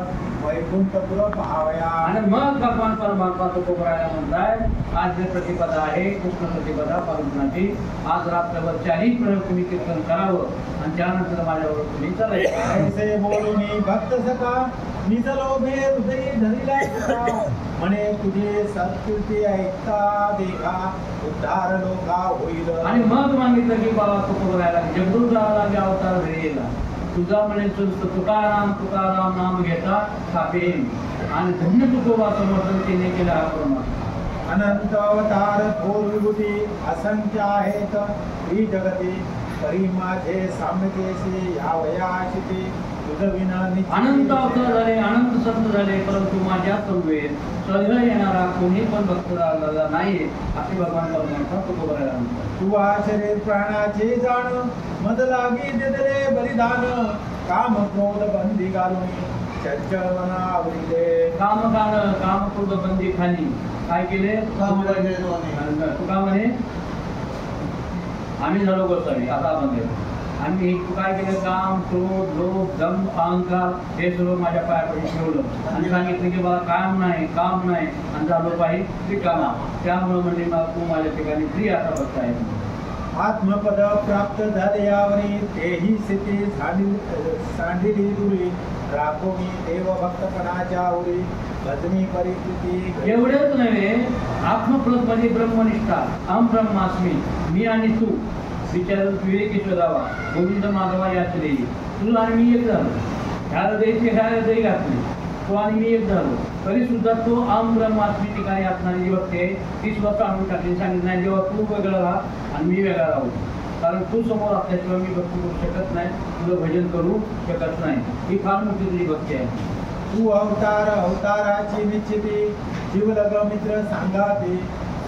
वैकुंठपुर पाहावया. आणि मग भगवान परमात्मा तुकोबरायला म्हणताय आज जे प्रतिपदा आहे कृष्ण प्रतिपदा पालनाची आज रात्रभर 40 प्रहर तुम्ही कीर्तन करावं आणि त्यानंतर माझ्याबरोबर तुम्ही चालायचं. ऐसे बोलूनी भक्त सखा निजलोभे हृदयी धरिला तुका. म्हणे तुझे सत्कृती ऐकता देखा उद्धार लोका होईल. आणि मग मागितलं की बाबा तुकोबरायला जगदुराला अवतार धरेला तुझा म्हणे तुकाराम तुकाराम नाम घेता थापेन आणि धन्य तुकोबा समर्थन तिने केलं हा परमात्मा. अनंत अवतार थोर विभूती असंख्य आहेत ही जगती. तरी माझे साम्यतेशी यावयाशिती तुझ विना अनंत अवतार झाले अनंत संत झाले परंतु माझ्या समवेत सहज येणारा कोणी पण भक्त झालेला नाही असे भगवान परमात्मा तुकोबरायला म्हणतात. तू शरीर प्राणाचे जाण मद लागी दिले बलिदान. काम क्रोध बंदी घालून चंचल मना आवरिले. काम क्रोध बंदी खाली काय केले तुका म्हणे आम्ही झालो गोसावी आता आपण गेलो आणि काय केलं काम क्रोध लोभ दम अहंकार हे सर्व माझ्या पायापाशी ठेवलं आणि सांगितलं की मला काम नाही आणि झालो पाहिजे रिकामा. त्यामुळे म्हणजे मला तू माझ्या ठिकाणी प्रिय असा भक्त आहे. आत्मपद प्राप्त झाले यावरी तेही स्थिती सांडिली दुरी. राखोनी देव भक्तपणाच्या उरी भजनी परिस्थिती. एवढेच नव्हे आत्मप्रत म्हणजे ब्रह्मनिष्ठा अहम ब्रह्मास्मी मी आणि तू विचार विवेकेश्वरावा गोविंद माधवा याच देई तुला आणि मी एक झालो ह्या हृदयी घातली तो आणि मी एक झालो तरी सुद्धा तो अहम ब्रह्मास्मी ठिकाणी असणारी जी भक्ती आहे ती सुद्धा काढून टाकली. सांगितलं नाही जेव्हा तू वेगळा राहा आणि मी वेगळा राहू कारण तू समोर असल्याशिवाय मी भक्ती करू शकत नाही तुझं भजन करू शकत नाही. ही फार मोठी तुझी भक्ती आहे. तू अवताराची निश्चिती जीवलग मित्र सांगाते.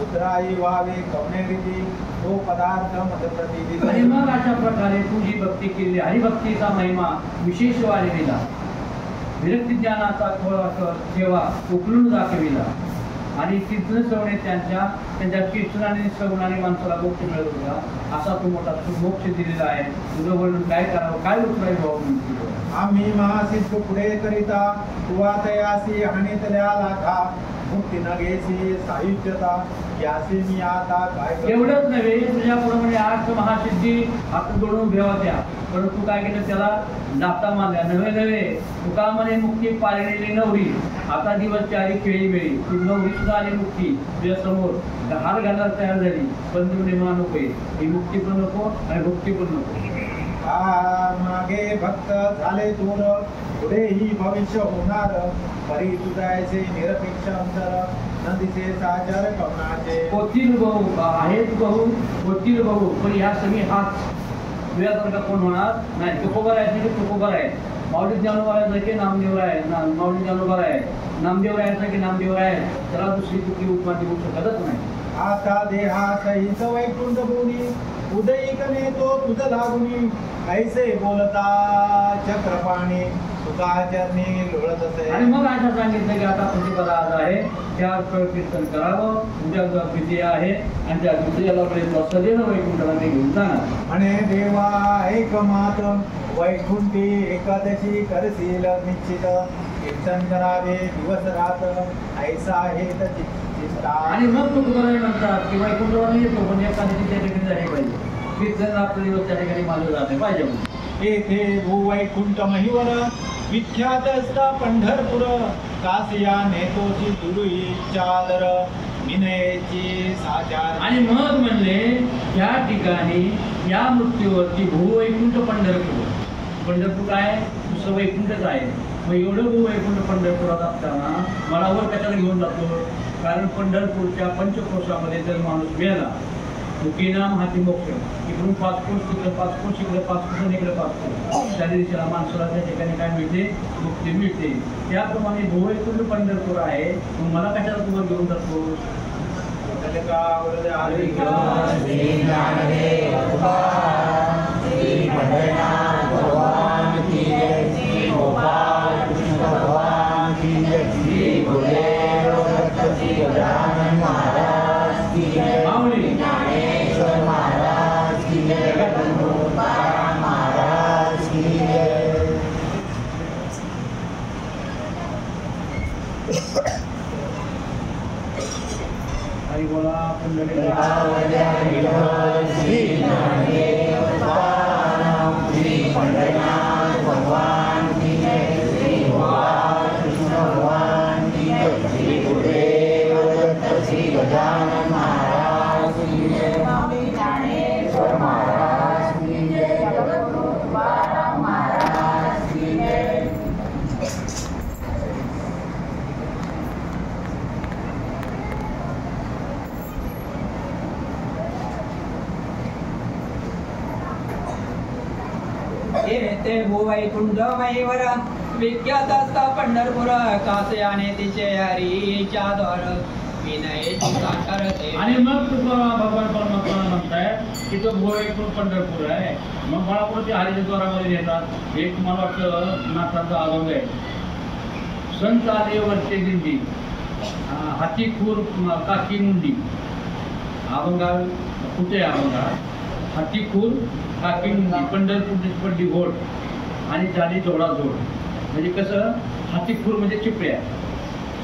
उतराई व्हावे कवनेरीती तो पदार्थ मतप्रतिनिधी. आणि मग अशा प्रकारे तू जी भक्ती केली हरिभक्तीचा महिमा विशेष वाढविला विरक्ती ज्ञानाचा सेवा उकलून दाखविला आणि कीर्तन श्रवणे त्यांच्या कीर्तनाने श्रवणाने माणसाला मोक्ष मिळत होता असा तो मोठा मोक्ष दिलेला आहे. तुझं वर्णन काय करावं काय उतराई भाऊ म्हणतो. आम्ही महासिद्ध पुढे करिता तुवा तयासी आणितल्या लाखा मुक्ती न घेसी सायुज्यता यासी मी आता काय. एवढंच नव्हे तुझ्या पुढे म्हणजे 8 महासिद्धी हात जोडून उभ्या होत्या परंतु काय केलं त्याला दाता मारल्या. नव्हे तुका म्हणे मुक्ती पाळलेली नवरी आता दिवस 4 खेळी वेळी ती नवरी सुद्धा आली मुक्ती तुझ्या समोर हार घालायला तयार झाली पण तू नेमा नको ही मुक्ती पण नको आणि भक्ती पण नको. मागे भक्त झाले दूर पुढेही भविष्य होणार. परी तुझायचे निरपेक्ष अंतर न दिसे साजर कवनाचे. कोतील बहु आहेत बहु पण ह्या सगळी हाच तुझ्यासारखा कोण होणार नाही. तुकोबर आहे की तुकोबर आहे माऊली ज्ञानोबारायचं की नामदेव आहे माऊली ज्ञानोबार आहे नामदेव राहायचं की नामदेव आहे त्याला दुसरी कुठली उपमा देऊ शकतच नाही. आता देहा सहित वैकुंठ बोली उदयिकने तो तुझ लागुनी. ऐसे बोलता चक्रपाणी तुका चरणी लोळत असे. आणि मग आता सांगितलं की आता प्रतिपदा आज आहे त्या कीर्तन करावं उद्या विजय आहे आणि त्या विजयाला सदैव वैकुंठाला ते घेऊन जाणार. म्हणे देवा एकमात वैकुंठी एकादशी करशील निश्चित. कीर्तन करावे दिवस रात ऐसा आहे चिंता. आणि मग तुकोबराय म्हणतात की वैकुंठाला येतो पण एकादशी त्या ठिकाणी झाली पाहिजे कीर्तन रात्र दिवस त्या ठिकाणी माझं जाते पाहिजे म्हणून. येथे भूवैकुंठ महिवर विख्यात असता पंढरपूर. कासिया नेतोची दुरुई चादर विनयची साचार. आणि मग म्हणले या ठिकाणी या मृत्यूवरती भूवैकुंठ पंढरपूर काय दुसरं वैकुंठच आहे. मग एवढं भूवैकुंठ पंढरपुरात असताना मला वर कशाला घेऊन जातो कारण पंढरपूरच्या पंचकोशामध्ये जर माणूस मिळाला मुखी नाम हाती मोक्ष इकडून 5 कोस तिकडे 5 कोस इकडे 5 कोस आणि इकडे 5 कोस त्या दिवशीला माणसाला त्या ठिकाणी काय मिळते मुक्ती मिळते. त्याप्रमाणे भूवैकुंठ पंढरपूर आहे मग मला कशाला तुम्हाला घेऊन जातो. हरी बोला पुंडलिक श्री ज्ञानदेव तुकाराम श्री पंढरीनाथ भगवान की जय श्री भगवान कृष्ण भगवान की जय श्री गुरुदेव दत्त श्री गजानन महाराज की जय स्वामी ज्ञानेश्वर महाराज की जय जगद्गुरु तुकाराम महाराज की जय येते भुवैकुंठ महीवर विख्यात असता पंढरपूर कासयाने तिचे हरीच्या द्वार विनयची साकारते. आणि मग तुकाराम भगवान परमात्मा म्हणताय की तो भुवैकुंठ पंढरपूर आहे. मग बाळापूरची हरीच्या द्वारामध्ये येतात. एक मला वाटतं नाथांचा अभंग आहे, संत आले वरचे दिंडी हाती खूर काकी मुंडी. अभंगा कुठे अभंगा हाती खूर काकी मुंडी पंढरपूरची पडली घोड आणि झाली जोडा जोड. म्हणजे कसं हाती खूर म्हणजे चिपळ्या,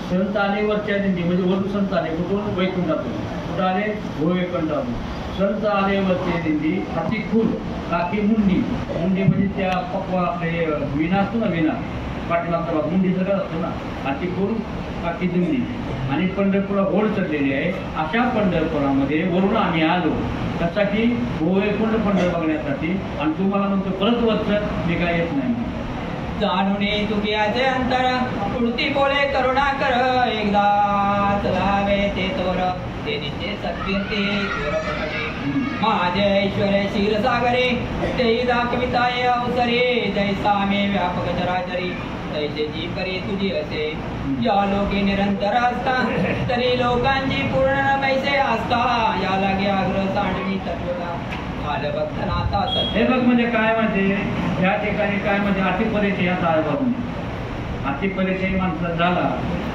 संत आले वरच्या दिंडी म्हणजे वरून संत आले कुठून वैकुंठातून. कुठं आले भुवैकुंठातून. संत आले वरचे दिंडी हाती खूर काकी मुंडी. मुंडी म्हणजे त्या पक्वा आपले विना असतो ना, विना पाठीमागचा भाग मुंडी सगळं असतो ना. हाती खूर काकी दिंडी आणि पंढरपूरला घोड चढलेली आहे. अशा पंढरपुरामध्ये वरून आम्ही आलो त्यासाठी भुवैकुंठ पंढर बघण्यासाठी. आणि तुम्हाला म्हणतो परत वर्ष मी काय येत नाही. जाणूने तुझ्याचे अंतर उडती बोले करुणा कर एकदा चलावे ते तोर ते नित्य सत्कीर्ती माझे ऐश्वर क्षीरसागरे तेही दाखविताय अवसरे जैसा मे व्यापक चराचरी तैसे जी करी तुझी असे. या लोके निरंतर असता तरी लोकांची पूर्ण पैसे असता या लागे आग्रह सांडणी तत्वता हे बघ म्हणजे काय म्हणजे या ठिकाणी काय म्हणजे अतिपरिचय या बघून अतिपरिचय माणसाला झाला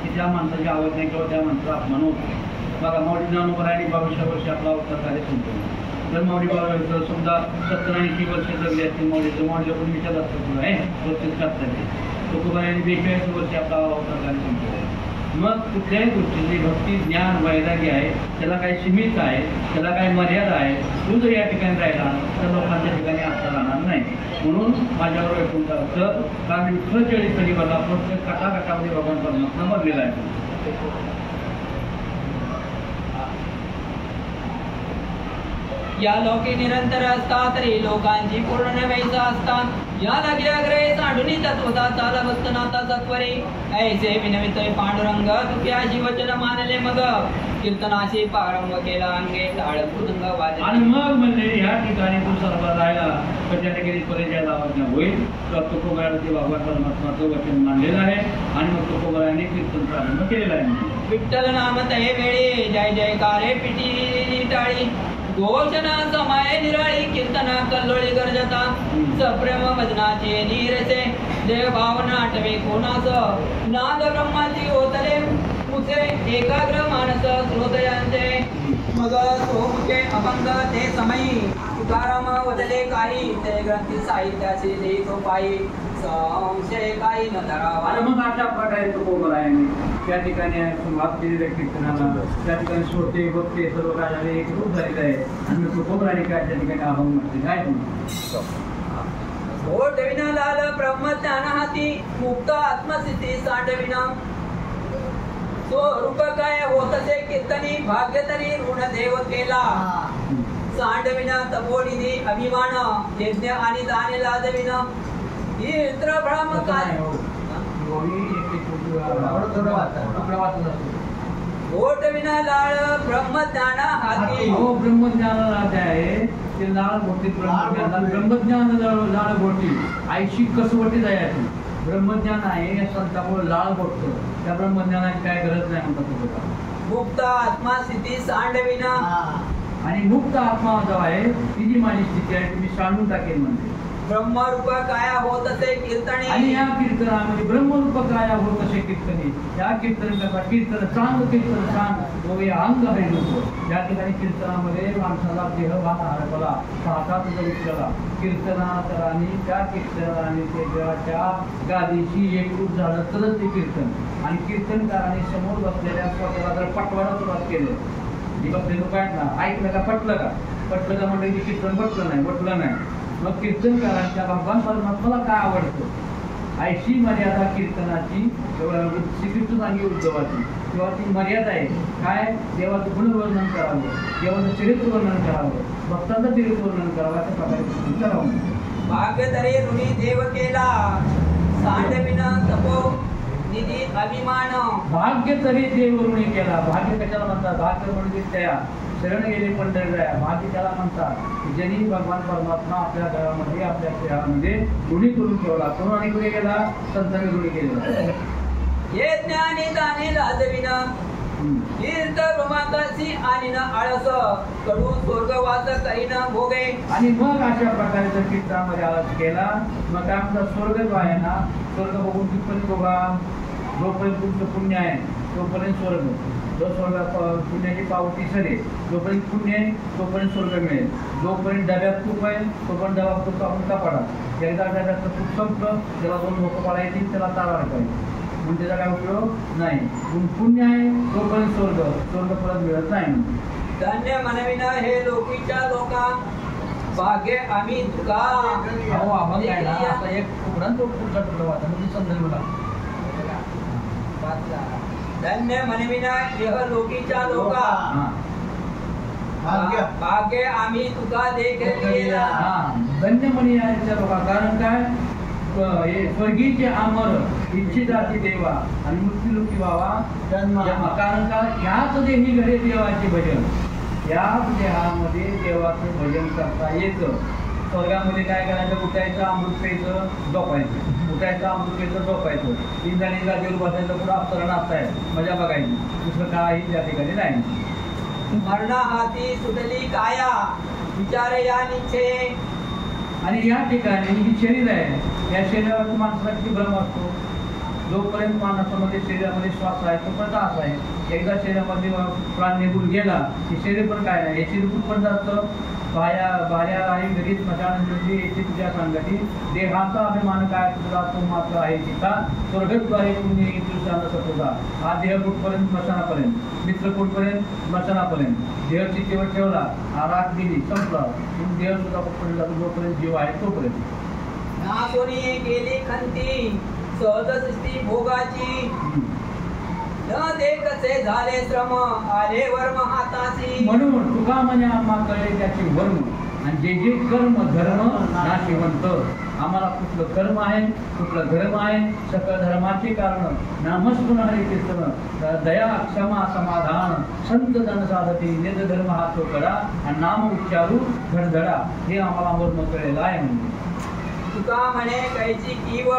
की त्या माणसाची आवड नाही किंवा त्या माणसाला अपमान होतो. बघा माऊली ज्ञानोबरायांनी 22 वर्ष आपला अवतार कार्य संपवलं. जर माऊली बाबा समजा 70-80 वर्ष जगली असतील माऊलीचं माऊलीला पण विचार असतो आहे प्रोसेस करताना तुकोबारायांनी 42 वर्ष आपला अवतार कार्य संपवलं. मग कुठल्याही गोष्टीची भक्ती ज्ञान वैराग्य आहे त्याला काही सीमित आहे, त्याला काही मर्यादा आहे. तू जर या ठिकाणी राहिला तर लोकांच्या ठिकाणी आता राहणार नाही. म्हणून माझ्यावर ऐकून जातं कारण विठ्ठल 40 परिवारला प्रत्येक काटाकाटामध्ये भगवान परमात्मा बनलेला आहे. या लोके निरंतर असतात तरी लोकांची पूर्ण वैसा असतात. या लागे अग्रहे सांडुनी तत्वता चाल भक्तनाथा सत्वरे ऐसे विनवितय पांडुरंग तुझ्याशी वचन मानले मग कीर्तनाशी प्रारंभ केला अंगे टाळ मृदंग वाजले. आणि मग म्हणजे ह्या ठिकाणी तू सर्व राहिला तर त्या ठिकाणी परिचय लावण्या होईल तर तुकोबाराचे भगवान परमात्माचं वचन मानलेलं आहे आणि मग तुकोबाराने कीर्तन प्रारंभ केलेला आहे. विठ्ठल नाम तये वेळी जय जयकारे पिटी टाळी घोषणा समाये निराळी कीर्तना कल्लोळी गरजता सप्रेम भजनाचे नीरसे देव भावना आठवे कोणास नाद ब्रह्माची ओतले मुसे एकाग्र मानस हृदयांचे मग सोमुखे अभंग ते समयी तुकाराम वदले काही ते ग्रंथी साहित्याचे देतो पायी संशय काही न धरावा. आणि मग अशा प्रकारे तुकोबारायांनी त्या ठिकाणी सुरुवात केलेल्या कीर्तनाला त्या ठिकाणी श्रोते भक्ते सर्व काय झाले एकरूप झालेलं आहे. आणि तुकोबाराने काय त्या ठिकाणी अभंग म्हटले काय ओढविना लाल ब्रह्मज्ञान हाती मुक्त आत्मसिद्धी सांडविना स्वरूप काय होतसे कीर्तनी भाग्यतरी ऋण देव केला सांडविना तपोनिधी अभिमान यज्ञ आणि दाने लाजविना तीर्थ ब्रह्म काय ओढविना लाल ब्रह्मज्ञान हाती. हो ब्रह्मज्ञान आहे ते लाल गोटी ब्रह्मज्ञान लाल गोटी आईशी कसवटी जायची. ब्रह्मज्ञान आहे या संतामुळे लाल गोटतो त्या ब्रह्मज्ञानाची काय गरज नाही म्हणतात. मुक्त आत्मा स्थिती सांडविना आणि मुक्त आत्मा जो आहे ती जी माझी स्थिती आहे ती मी सांडून टाकेल म्हणजे ब्रह्मरूप काया होत असे कीर्तने आणि या कीर्तनामध्ये ब्रह्मरूप काया होत असे कीर्तने या कीर्तन चांग कीर्तन सांग तो हे अंग आहे रूप या ठिकाणी कीर्तनामध्ये माणसाला देह भान हरपला पाहता तुझा विचारला कीर्तनातराने त्या कीर्तनाने ते देवाच्या गादीशी एकरूप झालं तरच ते कीर्तन आणि कीर्तनकाराने समोर बसलेल्या स्वतःला जर पटवायला सुरुवात केलं जी बसले लोक आहेत ना ऐकलं का पटलं का म्हणजे की कीर्तन पटलं नाही मग कीर्तनकारांच्या भगवान परमात्म्याला काय आवडतं ऐशी मर्यादा कीर्तनाची श्रीकृष्ण सांगी उद्धवाची किंवा ती मर्यादा आहे काय देवाचं गुणवर्णन करावं देवाचं चरित्र वर्णन करावं भक्तांचं चरित्र वर्णन करावं अशा प्रकारे कीर्तन करावं भाग्य तरी ऋणी देव केला सांडविन तपो निधी अभिमान भाग्य तरी देव ऋणी केला भाग्य कशाला म्हणतात भाग्य म्हणजे त्या शरण गेले पंढरीराया भाग्य त्याला म्हणतात ज्यांनी भगवान परमात्मा आपल्या घरामध्ये आपल्या शहरामध्ये ऋणी करून ठेवला कोण आणि कुठे गेला संतांनी ऋणी केलेला हे ज्ञानी दाने लाजविन तीर्थ ब्रह्माकाशी आणि न आळस कडू स्वर्गवास काही न भोगे आणि मग अशा प्रकारे जर कीर्तनामध्ये आळस केला मग काय म्हणतात स्वर्ग जो आहे ना स्वर्ग बघून तिथपर्यंत बघा जोपर्यंत तुमचं पुण्य आहे तोपर्यंत स्वर्ग जो स्वर्ग पुण्याची पावती सरेल जोपर्यंत पुण्य आहे तोपर्यंत स्वर्ग मिळेल जोपर्यंत डब्यात तूप आहे तोपर्यंत डब्यात तूप आपण कपाडा एकदा डब्यातलं तूप संपलं त्याला दोन लोक पाडायची त्याला तारा पाहिजे म्हणून त्याचा काय उपयोग नाही पुण्य आहे तोपर्यंत स्वर्ग परत मिळत नाही धन्य म्हणविन हे लोकीच्या लोका भाग्य आम्ही तुका अभंग आहे ना आता एक पुढं तो पुढचा तुकडा वाचा म्हणजे संदर्भला धन्य म्हणविन यह लोकीच्या लोका भाग्य आम्ही तुका देखील धन्य म्हणे याच्या लोका कारण काय स्वर्गीचे अमर इच्छिताची देवा आणि मृत्यूलोकी व्हावा कारण का याच देही घडे देवाचे भजन याच देहामध्ये देवाचं भजन करता येतं स्वर्गामध्ये काय करायचं उठायचं अमृत प्यायचं झोपायचं उठायचं अमृत प्यायचं झोपायचं इंद्राणी गादीवर बसायचं पुढं अप्सरा नाचतायचं मजा बघायची दुसरं काही त्या ठिकाणी नाही मरणा हाती सुटली काया विचार या निश्चय आणि या ठिकाणी ही शरीर आहे या शरीरावर माणसाला किती भ्रम असतो जोपर्यंत माणसामध्ये शरीरामध्ये श्वास आहे तोपर्यंत असं आहे एकदा शरीरामध्ये प्राण निघून गेला की शरीर पण काय नाही हे शरीर कुठपर्यंत असतं बाह्या आहे घरी स्मशानाची याची तुझ्या सांगती देहाचा अभिमान काय तुझा तो मात्र आहे तिचा स्वर्गद्वारे पुण्य तुझा सतोजा हा देह कुठपर्यंत स्मशानापर्यंत मित्र कुठपर्यंत स्मशानापर्यंत देह चित्तेवर ठेवला हा राग दिली संपला देह सुद्धा कुठपर्यंत जातो जोपर्यंत जीव आहे तोपर्यंत ना कोणी केली खंती सहज सृष्टी भोगाची न दे कसे झाले श्रम आले वर्म हाताशी म्हणून तुका म्हणजे आम्हा कळले त्याचे वर्म आणि जे जे कर्म धर्म नाशिवंत आम्हाला कुठलं कर्म आहे कुठलं धर्म आहे सकळ धर्माचे कारण नामस्मरण हरे कीर्तन दया क्षमा समाधान संत जन साधती निज धर्म हा तो करा आणि नाम उच्चारू धडधडा हे आम्हाला वर्म कळलेलं आहे म्हणजे तुका म्हणे कैची किव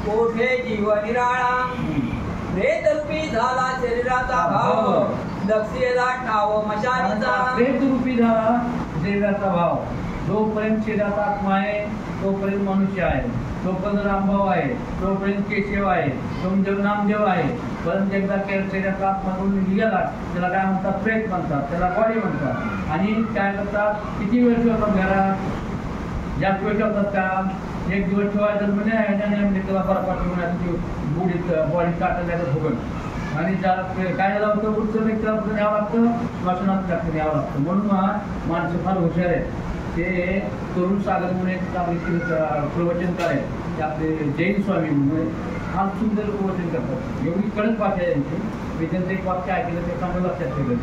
कोठे जीव निराळा प्रेतरूपी झाला शरीराचा भाव दक्षिणेला ठाव मशानीचा प्रेतरूपी झाला शरीराचा भाव जोपर्यंत शरीराचा आत्मा आहे तोपर्यंत मनुष्य आहे तोपर्यंत रामभाव आहे तोपर्यंत केशव आहे तोपर्यंत नामदेव आहे परंतु एकदा शरीराचा आत्मा निघाला त्याला काय म्हणतात प्रेत म्हणतात त्याला बॉडी म्हणतात आणि काय करतात किती वेळ ठेवतात घरात जास्त वेळ ठेवतात का एक दिवस ठेवायचं म्हणजे त्याला बर्फात ठेवून बुडीत बॉडी काटायला फुगण आणि त्याला काय झालं होतं उत्तर व्यक्तीला न्यावं लागतं वाचनात लागतं न्यावं लागतं म्हणून माणसं फार हुशार आहेत ते तरुण सागर म्हणून एक आपले प्रवचनकार आहेत ते आपले जैन स्वामी म्हणून फार सुंदर प्रवचन करतात एवढी कडक भाषा आहे त्यांची मी त्यांचं एक वाक्य ऐकलं ते चांगलं लक्षात ठेवलं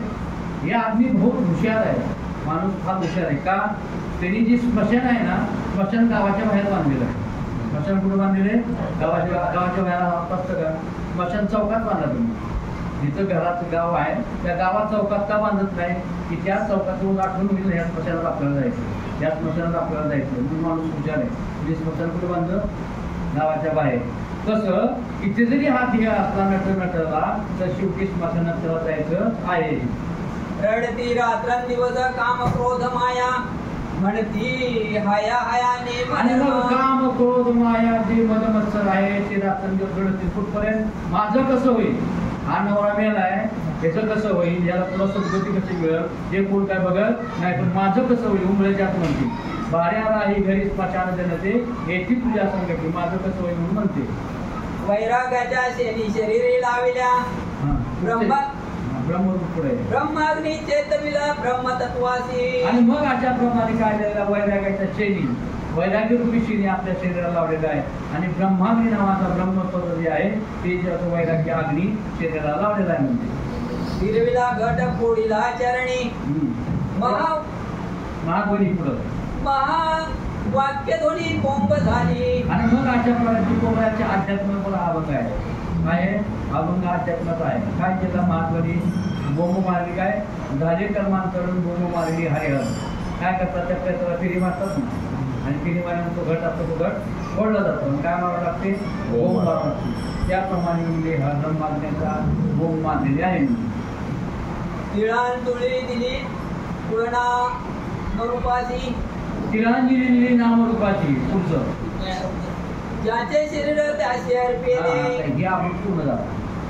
हे आदमी बहुत हुशार आहे माणूस फार हुशार आहे का त्यांनी जी स्मशान आहे ना स्मशान गावाच्या बाहेर बांधलेलं आहे स्मशान कुठं बांधलेले गावाच्या बाहेर असतं का स्मशान चौकात बांधा तुम्ही जिथं घराचं गाव आहे त्या गावात चौकात का बांधत नाही की त्या चौकातून आठवून गेलं ह्या स्मशानात आपल्याला जायचं या स्मशानात आपल्याला जायचं म्हणून माणूस हुशार आहे म्हणजे स्मशान कुठं बांधलं गावाच्या बाहेर कसं इथे जरी हा ध्येय असला नटला तर शेवटी स्मशानात त्याला जायचं आहे रडती रात्रंदिवस काम क्रोध माया म्हणती हाया हायाने आणि मग मन. काम क्रोध माया जे मद मत्सर आहे ते रात्रंदिवस कुठपर्यंत माझं कसं होईल? हा नवरा मेलाय त्याचं कसं होईल? याला तुला सद्गती कशी मिळेल? जे कोण काय बघत नाही, पण माझं कसं होईल? उमळ्याच्या आत म्हणते बाऱ्या राही घरी पाचान जनते येथे तुझ्या संगती माझं कसं होईल म्हणून म्हणते. वैराग्याच्या शेनी शरीरे लाविल्या ब्रह्मा ब्रह्मरूप पुढे ब्रह्माग्नी चेतविला ब्रह्मतत्वासी. आणि मग अशा प्रमाणे काय झालेला वैराग्याच्या शेणी वैराग्य रूपी शेणी आपल्या शरीराला लावलेला आहे. आणि ब्रह्माग्नी नावाचा ब्रह्मपद जे आहे ते जे वैराग्य अग्नी शरीराला लावलेला आहे. म्हणजे फिरविला घट फोडीला चरणी महा महाध्वनी पुढं महा वाक्य ध्वनी बोंब झाली. आणि मग अशा प्रकारची कोंबड्याचे अध्यात्म पण अभंग आहे. काय आहे? अभंग अध्यात्माचा आहे. काय केलं? महाध्वनी बोंब मारली, काय झाले कर्मांतरण बोंब मारली हरिहर. काय करतात? त्या त्याला फिरी मारतात ना, आणि फिरी मारल्यानंतर तो घट असतो, तो घट फोडला जातो. काय मारावं लागते? बोंब मारावं लागते. त्याप्रमाणे म्हणजे हरण मारण्याचा बोंब मारलेली आहे. तिळांतुळी दिली पूर्णा रूपाची तिळांजली दिली नामरूपाची. पुढचं ज्याचे शरीर त्याशी अर्पिले. हे आपण पूर्ण झालं.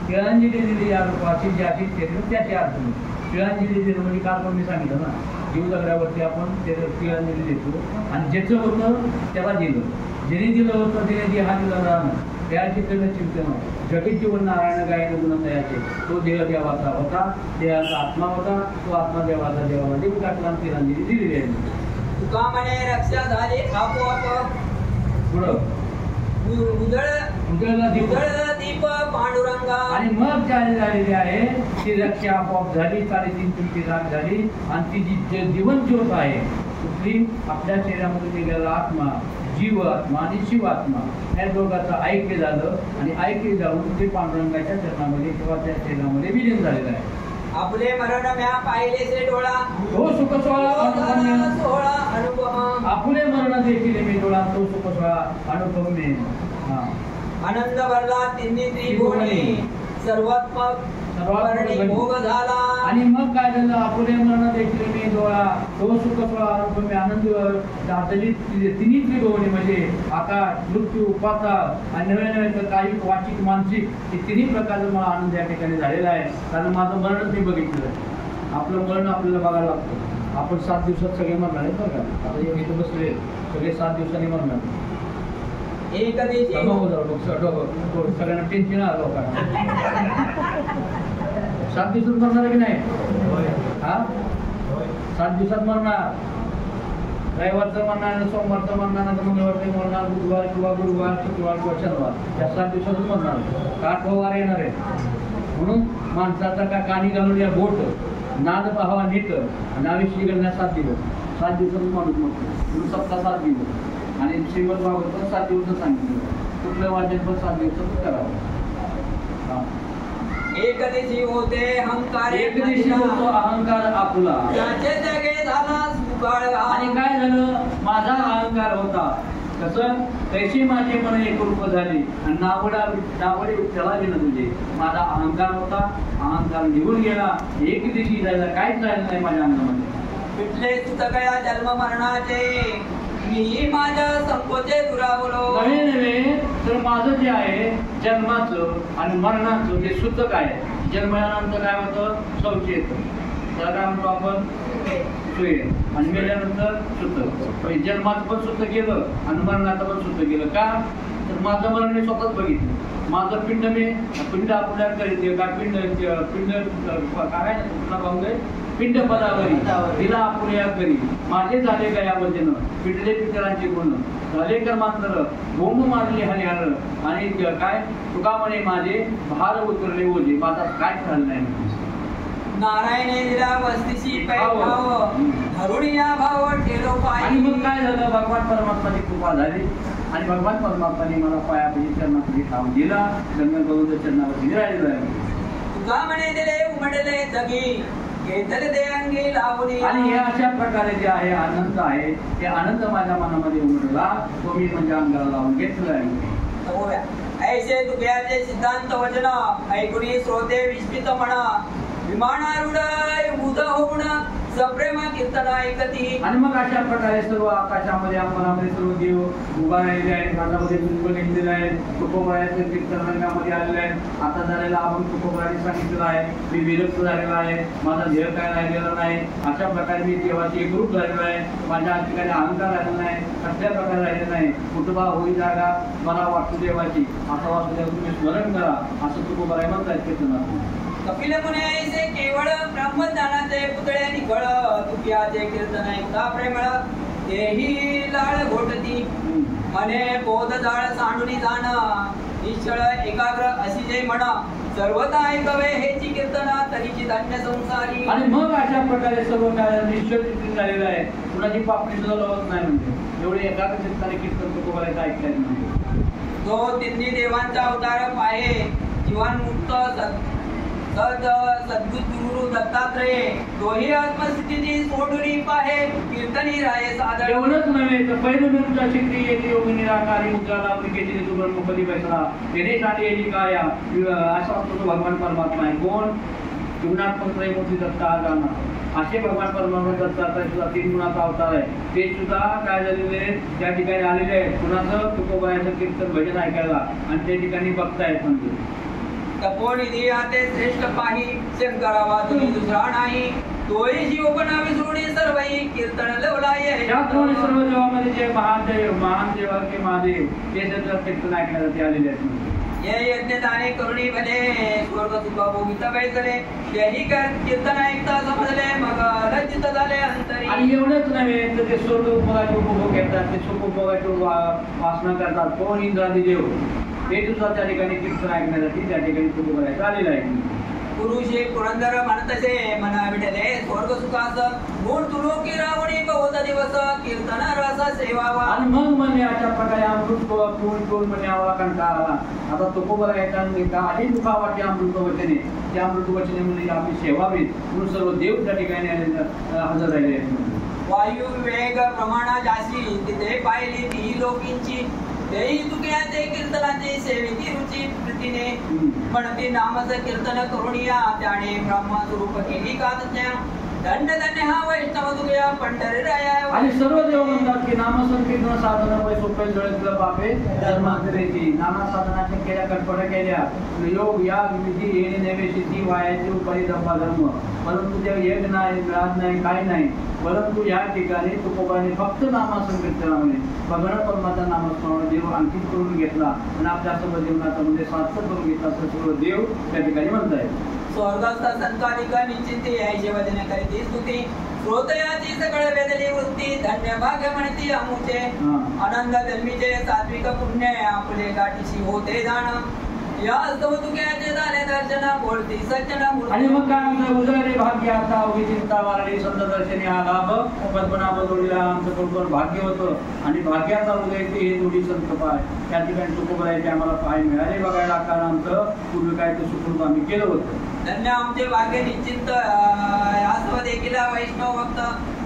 तिळांजली दिली या रूपाची ज्याची शरीर त्याची अर्पण. तिळांजली दिली म्हणजे काल पण मी सांगितलं ना, जीव दगडावरती आपण तिळांजली देतो आणि ज्याचं होतं त्याला दिलं. ज्याने दिलं होतं त्याने जे हा दिला राहणं त्याची करणं चिंतन. जगत जीवन नारायण गायन गुण तयाचे. तो देह देवाचा होता, देहाचा आत्मा होता, तो आत्मा देवाचा देवाला देऊ टाकला. तिळांजली दिलेली आहे. तुका म्हणे रक्षा झाली आपोआप पुढं उजळला दीप पांडुरंगा. आणि मग काय झालेली आहे ती रक्षा आपोआप झाली. 3.5 तुमची राग झाली. आणि ती जी जीवन ज्योत आहे कुठली? आपल्या शरीरामध्ये निघालेला आत्मा, जीव आत्मा आणि शिवात्मा या दोघांचं ऐक्य झालं. आणि ऐक्य जाऊन ते पांडुरंगाच्या चरणामध्ये किंवा त्या शरीरामध्ये विलीन झालेलं आहे. आपले मरण म्या पाहिले से डोळा तो सुख सोहळा सोहळा अनुपम. आपले मरण देखील मी डोळा तो सुख सोहळा अनुपम मे. आनंद भरला तिन्ही त्रिभुवनी सर्वात्मक वर्णी भोग झाला. आणि मग काय झालं? आपले मरण देखील मी डोळा तो सुख सोहळा अनुपम मे. आनंद तिन्ही त्रिभुवनी म्हणजे आकाश, मृत्यू, पाताळ आणि नव्या नव्या कायिक वाचिक मानसिक हे तिन्ही प्रकारचा मला आनंद या ठिकाणी झालेला आहे. कारण माझं मरणच मी बघितलं. आपलं मरण आपल्याला बघायला लागतं. आपण 7 दिवसात सगळे मरणार आहेत बरं का? आता इथं बसले सगळे 7 दिवसांनी मरणार. एक दिवशी सगळ्यांना टेन्शन आलं लोकांना. 7 दिवसात मरणार की नाही? हा 7 दिवसात मरणार. रविवारचं मरणार, सोमवारचं मरणार, मंगळवारचं मरणार, बुधवार किंवा गुरुवार, शुक्रवार किंवा शनिवार या 7 दिवसातच मरणार. 8 वार येणार आहे. म्हणून माणसाचा का कानी घालून या बोट नाद पाहावा नीट आणि आयुष्य घालण्यास 7 दिवस. 7 दिवसातच माणूस मरतो. म्हणून सप्ताह 7 दिवस. आणि श्रीमद भागवत 7 दिवस सांगितलं. कुठलं वाचन पण 7 दिवसातच करावं. एक दिवशी होते अहंकार. एक दिवशी होतो अहंकार आपला. त्याचे जगे झाला सुकाळ. आणि काय झालं? माझा अहंकार होता. कसं? तैशी माझे मन एकरूप झाली आणि नावडे त्याला गेलं तुझे. माझा अहंकार होता, अहंकार निघून गेला. एक दिवशी जायला काहीच राहिलं नाही माझ्या अंगामध्ये. पिटले सुतकया जन्म मरणाचे मी माझ्या संकोचे दुरावलो. नव्हे तर माझं जे आहे जन्माचं आणि मरणाचं जे सूतक आहे. जन्मल्यानंतर काय होतं? शौच येतं. त्याला काय म्हणतो आपण? सुये. आणि मेल्यानंतर सूतक. जन्माचं पण सूतक गेलं आणि मरणाचं पण सूतक गेलं. का? तर माझं मरण मी स्वतःच बघितलं. माझं पिंड आपल्या करीत का पिंड काय पिंड पदावरी तिला आपुल्या करी. माझे झाले का या वचन पिटले पितरांचे गुण झाले कर्मांतर बोंब मारले हरिहर. आणि काय तुका म्हणे माझे भार उतरले ओझे. माझा काय झालं नाही. नारायणे दिला वस्तीशी पैभाव धरून या भाव ठेलो पाय. आणि मग काय झालं? भगवान परमात्माची कृपा झाली आणि भगवान परमात्माने मला पायापाशी चरणाखाली ठाव दिला. गंगा चरणावरती राहिलेला आहे. तुका म्हणे दिले उमडले जगी घेतले ते अंगी लावणी. आणि हे अशा प्रकारे जे आहे आनंद आहे ते आनंद माझ्या मनामध्ये उमटला. तो मी म्हणजे अंगाला लावून घेतला आहे. ऐसे तुझ्याचे सिद्धांत वचन ऐकुनी श्रोते विस्मित म्हणा. विमानारूढ उद होऊन सप्रेम कीर्तन ऐकती. आणि मग अशा प्रकारे सर्व आकाशामध्ये अंबरामध्ये सर्व देव उभा राहिलेले आहेत, हातामध्ये पुष्प घेतलेले आहेत, तुकोबाराचं कीर्तन रंगामध्ये आलेले आहेत. आता झालेला आपण तुकोबाराने सांगितलेलं आहे, मी विरक्त झालेला आहे, माझा ध्येय काय राहिलेला नाही. अशा प्रकारे मी देवाची एकरूप झालेलो आहे, माझ्या ठिकाणी अहंकार राहिलेला नाही, कसल्या प्रकारे राहिलेला नाही. कुटुंबा होई जागा मला वासुदेवाची, आता वासुदेव तुम्ही स्मरण करा, असं तुकोबाराय म्हणतात कीर्तनात. कपिल मुने ऐसे केवळ ब्रह्मज्ञानाचे पुतळे निखळ, तुकियाचे कीर्तन ऐकता प्रेमळ, तेही लाळ घोटती. मने बोध जाळ सांडुनी जाण, निश्चळ एकाग्र अशी जे म्हण, सर्वता ऐकवे हेची कीर्तन, तरीची धन्य संसारी. आणि मग अशा प्रकारे सर्व काय निश्चय झालेलं आहे, कुणाची पापणी सुद्धा लावत नाही. म्हणजे एवढे एकाग्र चित्ताने कीर्तन तुकोबारायचं ऐकल्याने म्हणजे तो तिन्ही देवांचा अवतार पाहे, जीवान्मुक्त सद्गुरु दत्तात्रय, तोही आत्मस्थिती सोडुनी पाहे, कीर्तनी राये सादर. एवढंच नव्हे तर पैलुचा शिक्री येते योगी निराकारी उद्गाला केली तू ब्रह्मपदी बैसला, येणे साठी येली काया. असा असतो तो भगवान परमात्मा आहे. कोण? जीवनात्मक त्रयमूर्ती दत्ता जाणार असे भगवान परमात्मा दत्ताचा सुद्धा 3 गुणाचा अवतार आहे. ते सुद्धा काय झालेले त्या ठिकाणी आलेले आहेत, कुणाचं? तुकोबारायचं कीर्तन भजन ऐकायला, आणि त्या ठिकाणी बघतायत. म्हणजे तपोनिधी आते श्रेष्ठ पाही, शंकरावा तुम्ही दुसरा नाही, तोही जीवपणा विसरुणी सर्वही कीर्तन लवलाय. त्याचप्रमाणे सर्व देवामध्ये जे महान देव के महादेव ते सगळं कीर्तन ऐकण्यासाठी आलेले आहेत. ये यज्ञ दाने करुणी भले, स्वर्ग सुख भोगित बैसले, तेही कीर्तन ऐकता समजले, मग लज्जित झाले अंतरी. आणि एवढंच नव्हे तर ते स्वर्ग उपभोगाचे उपभोग घेतात, ते सुख उपभोगाचे वासना करतात. कोण? इंद्रादी देव. ते सुद्धा त्या ठिकाणी कीर्तन ऐकण्यासाठी त्या ठिकाणी तुकोबारायचं आलेलं आहे. पुरुषे पुरंदर म्हणतसे, मना विठले स्वर्ग सुखास, गुण तुलोकी रावणी बहुत दिवस, कीर्तन रस सेवावा. आणि मग म्हणे अशा प्रकारे अमृत पूर्ण म्हणे आम्हाला कंटाळा आला. आता तुकोबारायचा आधी दुखा वाटते अमृत वचने, त्या अमृत वचने म्हणजे आपली सेवावीत म्हणून सर्व देव त्या ठिकाणी हजर राहिले आहेत. वायू वेग प्रमाणा जाशी, तिथे पाहिली ती लोकींची, तेही तुकयाचे कीर्तनाची सेवेची रुची प्रीतीने, म्हणती नामच कीर्तन करुणिया, त्याने ब्रह्मस्वरूप केली कातज्ञा. धन्य धन्य हा वैष्णव तुकया पंढरी राया. आणि सर्व देव म्हणतात की नामसंकीर्तन साधन वै सोपे जळतलं पापे धर्मांतरेची. नाना साधनाच्या केल्या कटपट्या केल्या, योग या विधी येणे नैवेशी वायाची उपरिधर्म धर्म, परंतु त्या एक नाही, मिळत नाही, काही नाही. परंतु या ठिकाणी तुकोबाने फक्त नामसंकीर्तनामुळे भगवान परमात्मा नामस्मरण देव अंकित करून घेतला आणि आपल्या सर्व जीवनाचा म्हणजे सार्थक करून घेतला, असं सर्व देव त्या ठिकाणी म्हणतायत. स्वर्गस्थ संतानिक निश्चिती ऐशे वदने करीती स्तुती, श्रोतयाची सकळ वेदली वृत्ती, धन्य भाग्य म्हणती अमुचे. आनंद जन्मीचे सात्विक पुण्य, आपले गाठीशी होते जाण, या स्तव तुक्याचे झाले दर्शन, बोलती सज्जन. आणि मग काय म्हणतात? उजळले भाग्य आता उभी चिंता वारली, संत दर्शनी हा लाभ, पद्मनाभ जोडीला आमचं बरोबर भाग्य होतं. आणि भाग्याचा उदय ते हे जोडी संत पाय, त्या ठिकाणी तुकोबारायचे आम्हाला पाय मिळाले बघायला, कारण आमचं पूर्वी काय ते सुखरूप आम्ही केलं होतं. धन्य आमचे भाग्य निश्चिंत, आस्व देखील वैष्णव भक्त,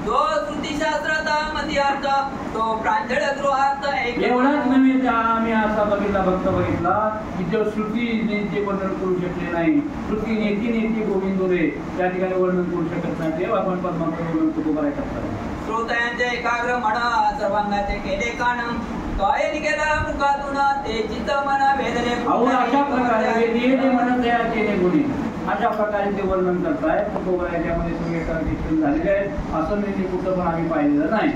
जो श्रुतीशास्त्राचा मती अर्थ, तो प्रांजळ गृहार्थ. एवढाच नव्हे, आम्ही असा बघितला भक्त बघितला की जो श्रुती नेते वर्णन करू शकले नाही, श्रुती नेती गोविंद रे त्या ठिकाणी वर्णन करू शकत नाही, तेव्हा आपण परमात्मा वर्णन तुकोबाराय करतात. श्रोत्यांचे एकाग्र म्हण, सर्वांगाचे केले कान, काय निघेला मुखातून ते चित्त मन वेदने. अशा प्रकारे म्हणत आहे गुणी, अशा प्रकारे ते वर्णन करताय. तुकोबारायच्यामध्ये सगळे एकाग्र झालेले आहेत, असं मी कुठं पण आम्ही पाहिलेलं नाही.